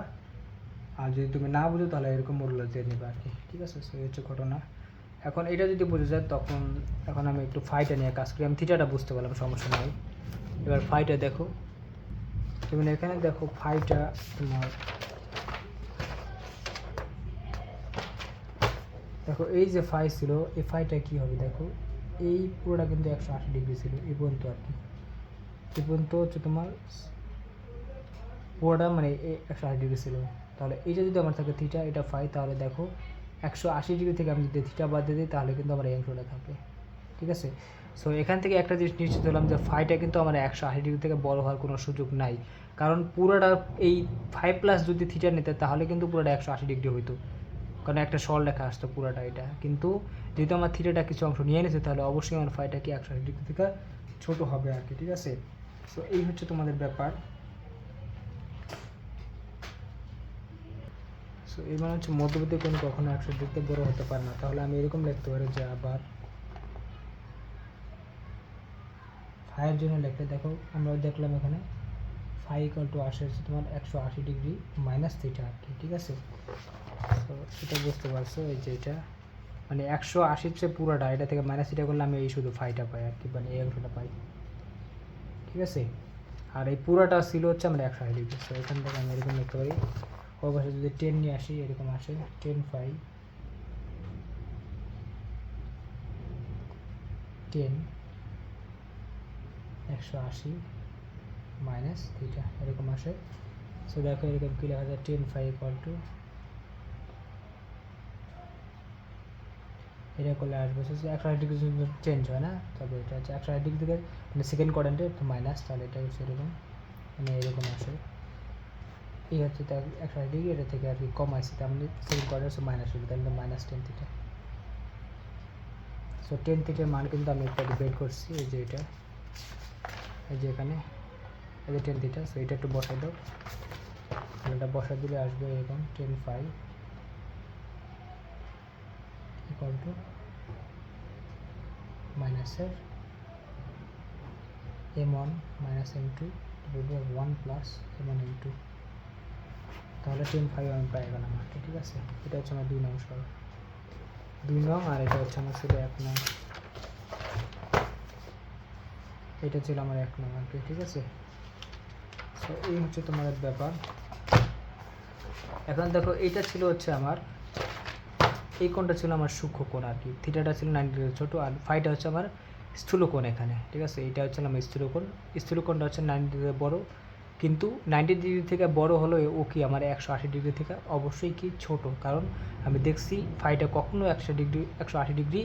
আর যদি তুমি না বুঝো তাহলে এরকম মডুলাস দিয়ে নেবে আর কি, ঠিক আছে। সো এই হচ্ছে ঘটনা। এখন এটা যদি বুঝে যায় তখন এখন আমি একটু ফাইটা নিয়ে কাজ করি, আমি থিটাটা বুঝতে পারলাম, সমস্যা নেই। এবার ফাইটা দেখো, তুমি এখানে দেখো ফাইটা তোমার দেখো এই যে ফাই ছিল, এই ফাইটা কী হবে দেখো, এই পুরোটা কিন্তু 180 ডিগ্রি ছিল এই পর্যন্ত আর কি, এই পর্যন্ত হচ্ছে তোমার পুরোটা মানে 180 ডিগ্রি ছিল। তাহলে এইটা যদি আমার থাকে থিটা, এটা ফাই, তাহলে দেখো 180 ডিগ্রি থেকে আমি যদি থিটা বাদ দিয়ে দিই তাহলে কিন্তু আমার এই অংশটা থাকে, ঠিক আছে। সো এখান থেকে একটা জিনিস নিশ্চিত হলাম যে ফাইটা কিন্তু আমার 180 ডিগ্রি থেকে বড় হওয়ার কোনো সুযোগ নাই, কারণ পুরোটা এই 5+ যদি থিটা নিতে তাহলে কিন্তু পুরোটা 180 ডিগ্রি হইতো, কারণ একটা সরলরেখা আসতো পুরোটা এটা, কিন্তু যেহেতু আমার থিটাটা কিছু অংশ নিয়ে নিয়েছে তাহলে অবশ্যই আমার ফাইটা কি 180 ডিগ্রি থেকে ছোটো হবে আর কি, ঠিক আছে। সো এই হচ্ছে তোমাদের ব্যাপার। সো এই মানে হচ্ছে মধ্যবর্তী কোণ কখনো 180 ডিগ্রিতে বড় হতে পারে না, তাহলে আমি এরকম লিখতে পারি যে আবার ফাইয়ের জন্য লিখতে দেখো আমরা দেখলাম এখানে ফাই ইকুয়াল টু আসে হচ্ছে তোমার 180 ডিগ্রি মাইনাস থিটা আর কি, ঠিক আছে। তো এটা বুঝতে পারছো, এই যে এটা মানে 180 হচ্ছে পুরোটা, এটা থেকে মাইনাস থিটা করলে আমি এই শুধু ফাইটা পাই আর কি, মানে এই অংশটা পাই, ঠিক আছে। আর এই পুরোটা ছিল হচ্ছে আমরা 180 ডিগ্রি। তো এখান থেকে আমি এরকম লিখতে পারি, অবশ্যই যদি 10 নিয়ে আসি এরকম আসে 10 ফাই 10 180 মাইনাস থিটা এরকম আসে। সো দেখো এরকম কি লেখা যায়, 10 ফাই ইকুয়াল টু এটা করলে আসবে হচ্ছে 180 ডিগ্রি চেঞ্জ হয় না, তবে এটা হচ্ছে 180 ডিগ্রি থেকে মানে সেকেন্ড কোয়াড্রেন্টে একটু মাইনাস, তাহলে এটা হচ্ছে এরকম মানে এরকম আসে। এই হচ্ছে তার 180 ডিগ্রি, এটা থেকে আর কি কম আসছে, তার মানে সেকেন্ড কোয়াড্রেন্ট হচ্ছে মাইনাস হবে, তাহলে -10 থিটা। সো 10 থিটার মান কিন্তু আমি একটা বের করছি, এই যে এটা, এই যে এখানে এই যে 10 থিটা। সো এটা একটু বসাই দাও, এটা বসা দিলে আসবে এরকম 10 ফাই ইকুয়াল টু মাইনাসের m1 minus m2 divided by 1 plus m1 m2, তাহলে 10 ফাই আমি পাই গেলাম আর কি, ঠিক আছে। এটা হচ্ছে আমার 2 নং সরল, 2 নং, আর এটা হচ্ছে আমার ছিল 1 নং, এটা ছিল আমার 1 নং আর কি, ঠিক আছে। সো এই হচ্ছে তোমাদের ব্যাপার। এখন দেখো এইটা ছিল হচ্ছে আমার, এই কোণটা ছিল আমার সূক্ষ্ম কোণ আর কি, থিটাটা ছিল 90 ডিগ্রি ছোট, আর ফাইটা হচ্ছে আমার স্থূল কোণ এখানে, ঠিক আছে। এটা হচ্ছে আমার স্থূল কোণ, স্থূল কোণটা হচ্ছে 90 ডিগ্রি বড়, কিন্তু 90 ডিগ্রি থেকে বড় হলো ও কি আমার 180 ডিগ্রি থেকে অবশ্যই কি ছোট, কারণ আমি দেখছি ফাইটা কখনো 180 ডিগ্রি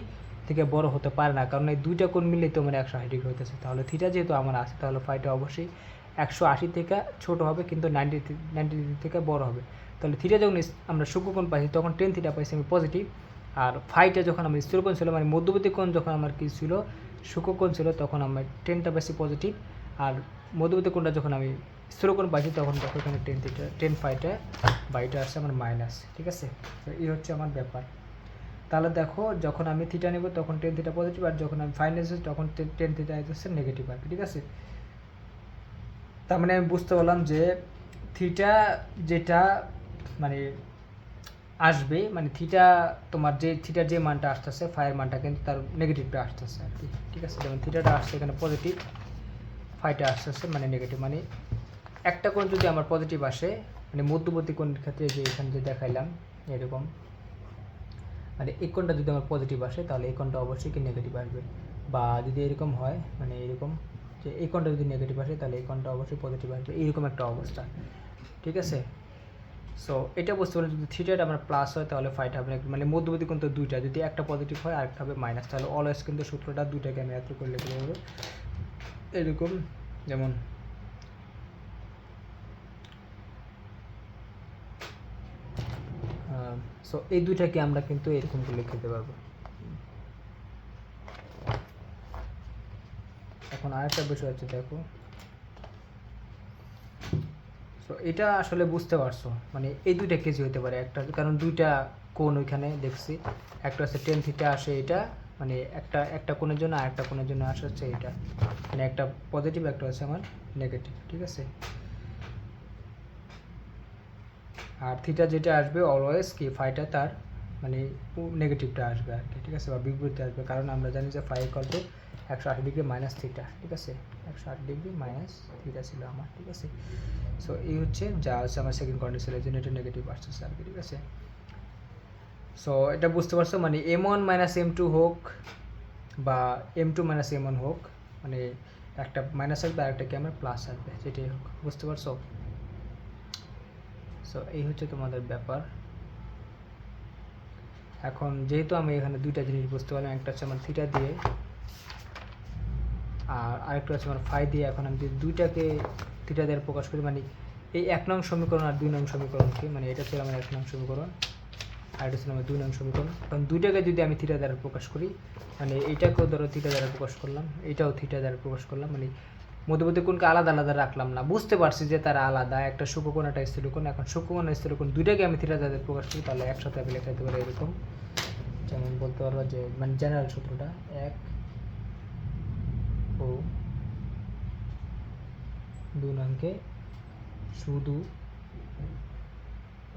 থেকে বড় হতে পারে না, কারণ এই দুইটা কোণ মিলেই তো মানে 180 ডিগ্রি হতেছে। তাহলে থিটা যেহেতু আমার আছে, তাহলে ফাইটা অবশ্যই 180 থেকে ছোট হবে, কিন্তু 90 ডিগ্রি থেকে বড় হবে। তাহলে থিটা যখন আমরা সূক্ষ্মকোণ পাইছি তখন 10 থিটা পাইছি আমি পজিটিভ, আর ফাইটা যখন আমার স্থিরকোণ ছিল মানে মধ্যবর্তী কোণ যখন আমার কি ছিল সূক্ষ্মকোণ ছিল, তখন আমরা 10টা পাইছি পজিটিভ, আর মধ্যবর্তী কোণটা যখন আমি স্থিরকোণ পাইছি তখন দেখো এখানে 10 থিটা 10 ফাইটা বা এটা আসছে আমার মাইনাস, ঠিক আছে। তো এই হচ্ছে আমার ব্যাপার। তাহলে দেখো যখন আমি থিটা নেব তখন 10 থিটা পজিটিভ, আর যখন আমি ফাই নিয়েছি তখন 10 থিটা হচ্ছে নেগেটিভ আর কি, ঠিক আছে। তার মানে আমি বুঝতে পারলাম যে থিটা যেটা মানে আসবে, মানে থিটা তোমার যে থিটার যে মানটা আসতেছে ফাইয়ের মানটা কিন্তু তার নেগেটিভটা আসতেছে আর কি, ঠিক আছে। যেমন থিটাটা আসছে এখানে পজিটিভ, ফাইটা আসতেছে মানে নেগেটিভ, মানে একটা কোণ যদি আমার পজিটিভ আসে মানে মধ্যবর্তী কোণের ক্ষেত্রে যে এখানে যে দেখাইলাম এরকম, মানে এই কোণটা যদি আমার পজিটিভ আসে তাহলে এই কোণটা অবশ্যই কি নেগেটিভ আসবে, বা যদি এরকম হয় মানে এরকম যে এই কোণটা যদি নেগেটিভ আসে তাহলে এই কোণটা অবশ্যই পজিটিভ আসবে, এইরকম একটা অবস্থা, ঠিক আছে। সো এটা বুঝতে পারলে যদি থিটাটা আমার প্লাস হয় তাহলে ফাইটা হবে মানে মধ্যবর্তী কোণ তো দুইটা, যদি একটা পজিটিভ হয় আর একটা হবে মাইনাস, তাহলে অলওয়েজ কিন্তু সূত্রটা দুইটাকে আমি এত করে লিখে দেবো এরকম। যেমন সো এই দুইটাকে আমরা কিন্তু এরকম করে লিখে দিতে পারবো। এখন আরেকটা বিষয় হচ্ছে দেখো, সো এটা আসলে বুঝতে পারছো মানে এই দুইটা কেজি হতে পারে একটা, কারণ দুইটা কোণ ওইখানে দেখছি, একটা হচ্ছে 10 থিটা আসে এটা মানে একটা কোণের জন্য আর একটা কোণের জন্য আসে হচ্ছে এটা, মানে একটা পজিটিভ একটা হচ্ছে আমার নেগেটিভ, ঠিক আছে। আর থিটা যেটা আসবে অলওয়েজ কি ফাইটা তার মানে নেগেটিভটা আসবে আর কি, ঠিক আছে, বা বিপরীতে আসবে, কারণ আমরা জানি যে phi equal to 180 degree minus theta, ঠিক আছে, 180 ডিগ্রি মাইনাস থিটা ছিল আমার, ঠিক আছে। সো এই হচ্ছে যা হচ্ছে আমার সেকেন্ড কন্ডিশন, এর জন্য এটা নেগেটিভ আসছে আর কি, ঠিক আছে। সো এটা বুঝতে পারছো, মানে m1 মাইনাস m2 হোক বা m2 মাইনাস m1 হোক, মানে একটা মাইনাস আসবে আর একটা কি আমার প্লাস আসবে, যেটাই হোক, বুঝতে পারছো। সো এই হচ্ছে তোমাদের ব্যাপার। এখন যেহেতু আমি এখানে দুইটা জিনিস বুঝতে পারলাম, একটা হচ্ছে আমার থিটা দিয়ে আর আরেকটা হচ্ছে আমার ফাই দিয়ে, এখন আমি যদি দুইটাকে থিটা দিয়ে প্রকাশ করি মানে এই 1 নং সমীকরণ আর 2 নং সমীকরণকে, মানে এটা ছিল আমার 1 নং সমীকরণ আর এটা ছিল আমার 2 নং সমীকরণ, কারণ দুইটাকে যদি আমি থিটা দ্বারা প্রকাশ করি মানে এইটাকেও ধরো থিটা দ্বারা প্রকাশ করলাম, এইটাও থিটা দ্বারা প্রকাশ করলাম, মানে মধ্যবর্তী কোণকে আলাদা আলাদা রাখলাম না, বুঝতে পারছি যে তারা আলাদা, একটা সূক্ষ্মকোণ একটা স্থূলকোণ। এখন সূক্ষ্মকোণ আর স্থূলকোণ দুইটাকে আমি থিটা দ্বারা প্রকাশ করি, তাহলে একসাথে আমি লেখা যেতে পারে এরকম, যেমন বলতে পারবো যে মানে জেনারেল সূত্রটা 1 ও 2 নংকে শুধু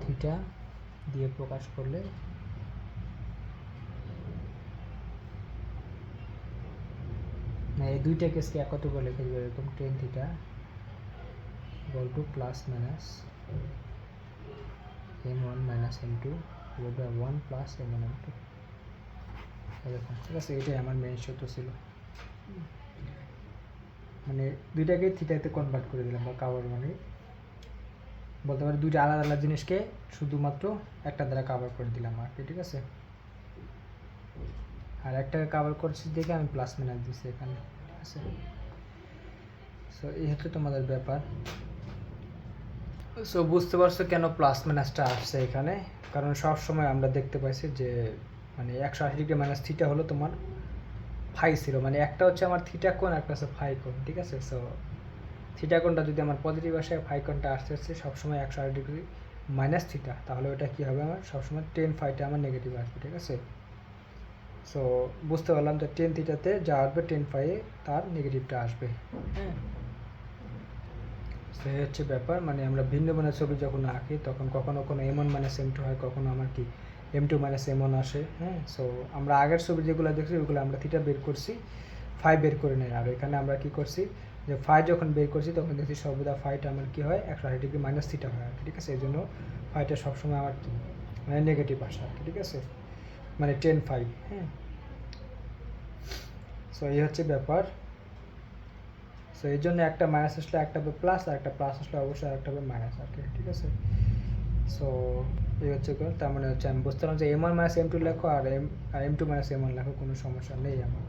থিটা দিয়ে প্রকাশ করলে না, এই দুইটা কেসকে একত্র করে লিখে দেবো এরকম 10 theta equal to plus minus m1 minus m2 divide by 1 plus m1 m2 এরকম, ঠিক আছে। এটাই আমার মেইন সূত্র ছিল, মানে দুইটাকে থিটাতে কনভার্ট করে দিলাম বা কাভার, মানে বলতে পারি দুইটা আলাদা আলাদা জিনিসকে শুধুমাত্র একটা দ্বারা কাভার করে দিলাম আর কি, ঠিক আছে। আর একটাকে কভার করছি দেখে আমি প্লাস মাইনাস দিচ্ছি এখানে, ঠিক আছে। সো এই হচ্ছে তোমাদের ব্যাপার। সো বুঝতে পারছো কেন প্লাস মাইনাসটা আসছে এখানে, কারণ সব সময় আমরা দেখতে পাইছি যে মানে 180 ডিগ্রি মাইনাস থিটা হলো তোমার ফাই ছিল, মানে একটা হচ্ছে আমার থিটা কোণ, একটা হচ্ছে ফাই কোণ, ঠিক আছে। সো থিটা কোণটা যদি আমার পজিটিভ আসে, ফাই কোণটা আসতে আসছে সবসময় 180 ডিগ্রি মাইনাস থিটা, তাহলে ওটা কী হবে আমার সবসময় টেন ফাইটা আমার নেগেটিভ আসবে, ঠিক আছে। সো বুঝতে পারলাম যে টেন থিটাতে যা আসবে টেন ফাইয়ে তার নেগেটিভটা আসবে, হ্যাঁ। সো এই হচ্ছে ব্যাপার, মানে আমরা ভিন্ন ভিন্ন ছবি যখন আঁকি তখন কখনো কোনো M1 মাইনাস M2 হয়, কখনো আমার কি M2 মাইনাস M1 আসে, হ্যাঁ। সো আমরা আগের ছবি যেগুলো দেখছি ওগুলো আমরা থিটা বের করছি, ফাই বের করে নেই। আর এখানে আমরা কি করছি যে ফাই যখন বের করছি তখন দেখছি সর্বদা ফাইটা আমার কী হয় 180 ডিগ্রি মাইনাস থিটা হয় আর কি, ঠিক আছে। এই জন্য ফাইটা সবসময় আমার মানে নেগেটিভ আসে আর কি, ঠিক আছে, মানে 10 ফাই, হ্যাঁ। সো এই হচ্ছে ব্যাপার। সো এই জন্য একটা মাইনাস আসলে একটা হবে প্লাস, আর একটা প্লাস আসলে অবশ্যই একটা হবে মাইনাস আর কি, ঠিক আছে। সো এই হচ্ছে তার মানে হচ্ছে আমি বুঝতে পারলাম যে M1 মাইনাস M2 লেখো আর M2 মাইনাস M1 লেখো, কোনো সমস্যা নেই আমার,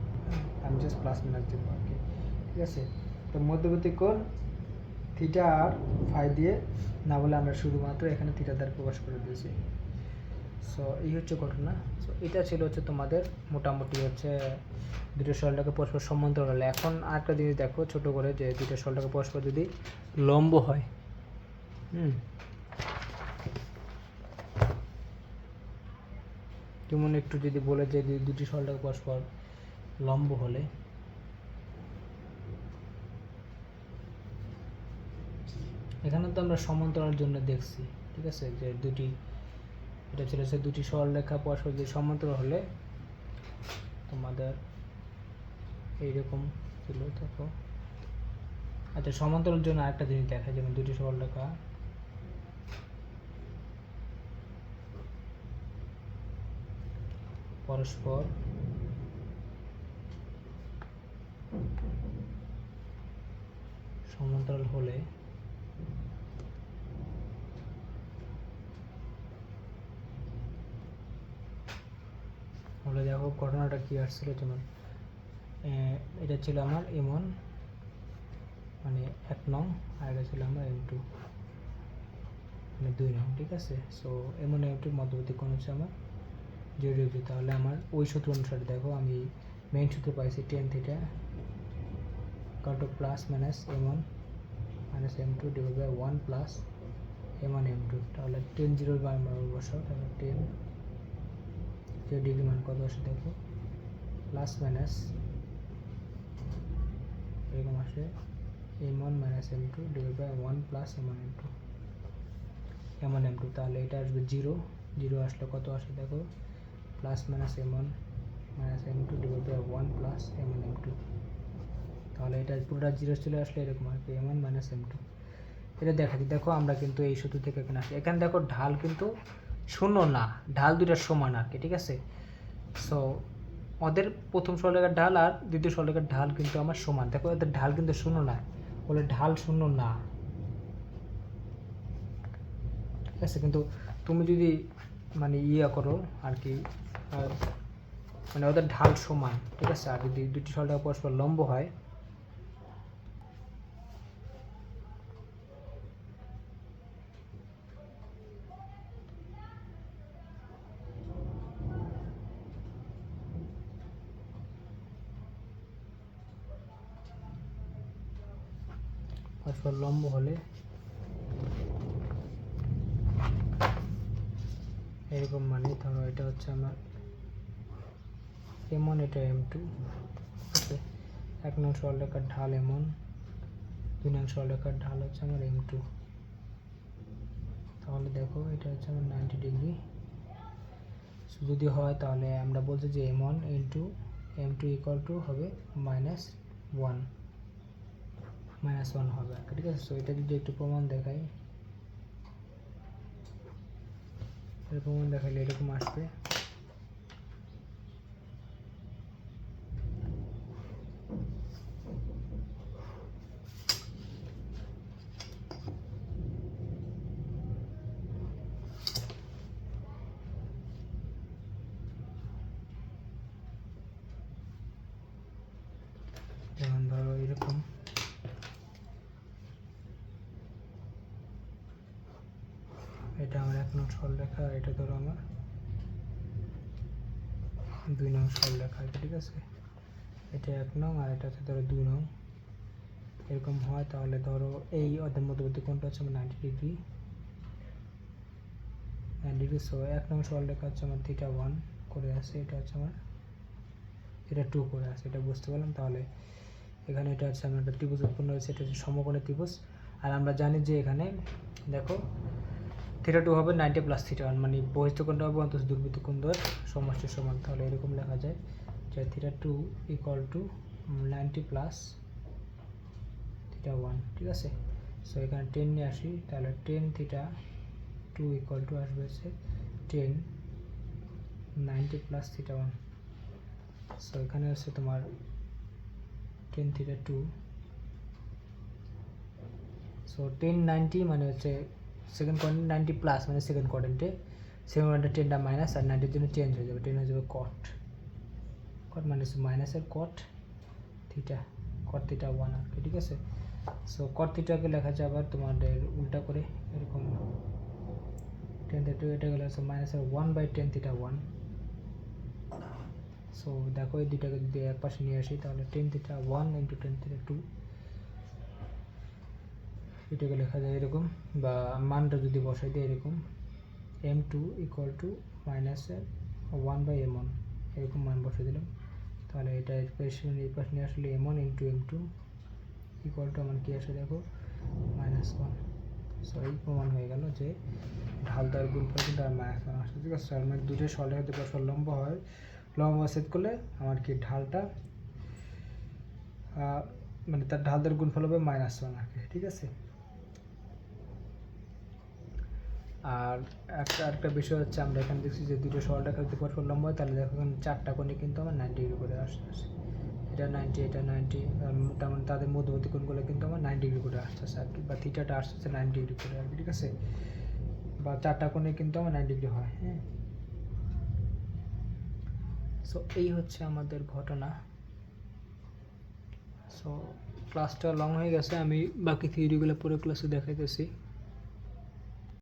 আমি জাস্ট প্লাস মাইনাস দেবো আর কি, ঠিক আছে। তো মধ্যবর্তী কোণ থিটা আর ফাই দিয়ে না বলে আমরা শুধুমাত্র এখানে থিটা দ্বারা প্রকাশ করে দিয়েছি। সো এই হচ্ছে ঘটনা। সো এটা ছিল হচ্ছে তোমাদের মোটামুটি হচ্ছে দুটো সরলটাকে পরস্পর সমান্তরাল। এখন আরেকটা জিনিস দেখো ছোট করে, যে দুটো সরলটাকে পরস্পর যদি লম্ব হয়, যেমন একটু যদি বলে যে দুটি সরলটাকে পরস্পর লম্ব হলে, এখানে তো আমরা সমান্তরাল জন্য দেখছি, ঠিক আছে, যে দুটি এটা ছিল সে দুটি সরলরেখা পরস্পর যদি সমান্তরাল হলে তোমাদের এইরকম ছিল, দেখো। আচ্ছা, সমান্তরাল জন্য আরেকটা জিনিস দেখা, যেমন দুটি সরলরেখা পরস্পর সমান্তরাল হলে দেখো ঘটনাটা কি আসছিল, যেমন এটা ছিল আমার M1 মানে 1 নং, আর এটা ছিল আমার M2 মানে 2 নং, ঠিক আছে। সো M1 M2 মধ্যবর্তী কোণ হচ্ছে আমার 0 ডিগ্রি। তাহলে আমার ওই সূত্র অনুসারে দেখো আমি মেইন সূত্র পাইছি tan theta equal to plus minus M1 minus M2 divide by 1 plus M1 M2। তাহলে 10 0 মান বসাও, তাহলে 10 0 ডিগ্রি মান কত আসে দেখো, প্লাস মাইনাস এরকম আসে M1 minus M2 divide by 1 plus M1 M2 M1 M2। তাহলে এটা আসবে 0, 0 আসলে কত আসে দেখো, plus minus M1 minus M2 divide by 1 plus M1 M2। তাহলে এটা পুরোটা 0 চলে আসলে এরকম আর কি M1 মাইনাস M2। এটা দেখাচ্ছি, দেখো আমরা কিন্তু এই সূত্র থেকে এখানে আসি, এখানে দেখো ঢাল কিন্তু শূন্য না, ঢাল দুইটা সমান আর কি, ঠিক আছে। সো ওদের প্রথম সরলরেখার ঢাল আর দ্বিতীয় সরলরেখার ঢাল কিন্তু আমার সমান, দেখো এদের ঢাল কিন্তু শূন্য না, বলে ঢাল শূন্য না, ঠিক আছে। কিন্তু তুমি যদি মানে করো আর কি, মানে ওদের ঢাল সমান, ঠিক আছে। আর যদি দুটি সরলরেখা পরস্পর লম্ব হয়, পরস্পর লম্ব হলে এরকম, মানে ধরো এটা হচ্ছে আমার M1, এটা M2, ওকে। 1 নং সরলরেখার ঢাল M1, 2 নং সরলরেখার ঢাল হচ্ছে আমার M2। তাহলে দেখো এটা হচ্ছে আমার 90 ডিগ্রি যদি হয়, তাহলে আমরা বলছি যে M1 into M2 equal to হবে -1 হবে, ঠিক আছে। সো এটা যদি একটু প্রমাণ দেখাই, প্রমাণ দেখালে এরকম আসবে। নং সরলরেখা, আর এটা ধরো আমার 2 নং সরলরেখা, ঠিক আছে? এটা 1 নং আর এটা হচ্ছে ধরো 2 নং। এরকম হয় তাহলে ধরো এই ওদের মধ্যবর্তী কোণটা হচ্ছে আমার 90 ডিগ্রি। সো 1 নং সরলরেখা হচ্ছে আমার θ1 করে আছে, এটা হচ্ছে আমার θ2 করে আছে, এটা বুঝতে পারলাম। তাহলে এখানে এটা হচ্ছে আমার একটা ত্রিভুজ উৎপন্ন হয়েছে, এটা হচ্ছে সমকোণী ত্রিভুজ। আর আমরা জানি যে এখানে দেখো θ2 হবে 90 + θ1, মানে বহিস্থ কোণটা হবে অন্তঃ দুর্বৃত্ত কোণ দ্বয়ের সমষ্টির সমান। তাহলে এরকম লেখা যায় যে θ2 = 90 + θ1, ঠিক আছে? সো এখানে 10 নিয়ে আসি, তাহলে 10 θ2 = আসবে হচ্ছে 10 90 + θ1। সো এখানে হচ্ছে তোমার 10 θ2, সো 10 90 মানে হচ্ছে সেকেন্ড কোয়াড্রেন্ট, 90 প্লাস মানে সেকেন্ড কোয়াড্রেন্টে, সেকেন্ড কোয়াড্রেন্টে 10টা মাইনাস আর 90-র জন্য চেঞ্জ হয়ে যাবে, 10 হয়ে যাবে কট মানে মাইনাসের কট θ1 আর কি, ঠিক আছে? সো কট থিটাকে লেখা যায় আবার তোমাদের উল্টা করে এরকম 10 θ2, এটা গেলে হচ্ছে মাইনাসের 1/10 θ1। সো দেখো এই দুটাকে যদি এক পাশে নিয়ে আসি তাহলে 10 θ1 × 10 θ2, এটাকে লেখা যায় এরকম, বা মানটা যদি বসাই দিই এরকম m2 = -1/m1, এরকম মান বসে দিলাম। তাহলে এটা এক্সপ্রেশন এই পাশে নিয়ে আসলে m1 × m2 = আমার কি আসে দেখো -1। সো এই প্রমাণ হয়ে গেল যে ঢাল দ্বয়ের গুণফল কিন্তু আর -1 আসে, ঠিক আছে? মানে দুটো সরলরেখা যদি পরস্পর লম্ব হয়, লম্ব ছেদ করলে আমার কি ঢালটা মানে তার ঢাল দ্বয়ের গুণফল হবে -1 আর কি, ঠিক আছে? আর আরেকটা বিষয় হচ্ছে আমরা এখানে দেখছি যে দুটো সরলরেখা যদি পরস্পর লম্ব হয় তাহলে দেখো এখানে 4টা কোণে কিন্তু আমার 90 ডিগ্রি করে আসছে, এটা 90, এটা 90, তার মানে তাদের মধ্যবর্তী কোণগুলো কিন্তু আমার 90 ডিগ্রি করে আসতেছে আর কি, বা থিটাটা আসছে 90 ডিগ্রি করে আর কি, ঠিক আছে? বা 4টা কোণে কিন্তু আমার 90 ডিগ্রি হয়, হ্যাঁ। সো এই হচ্ছে আমাদের ঘটনা। সো ক্লাসটা লং হয়ে গেছে, আমি বাকি থিওরিগুলো পুরো ক্লাসে দেখাইতেছি।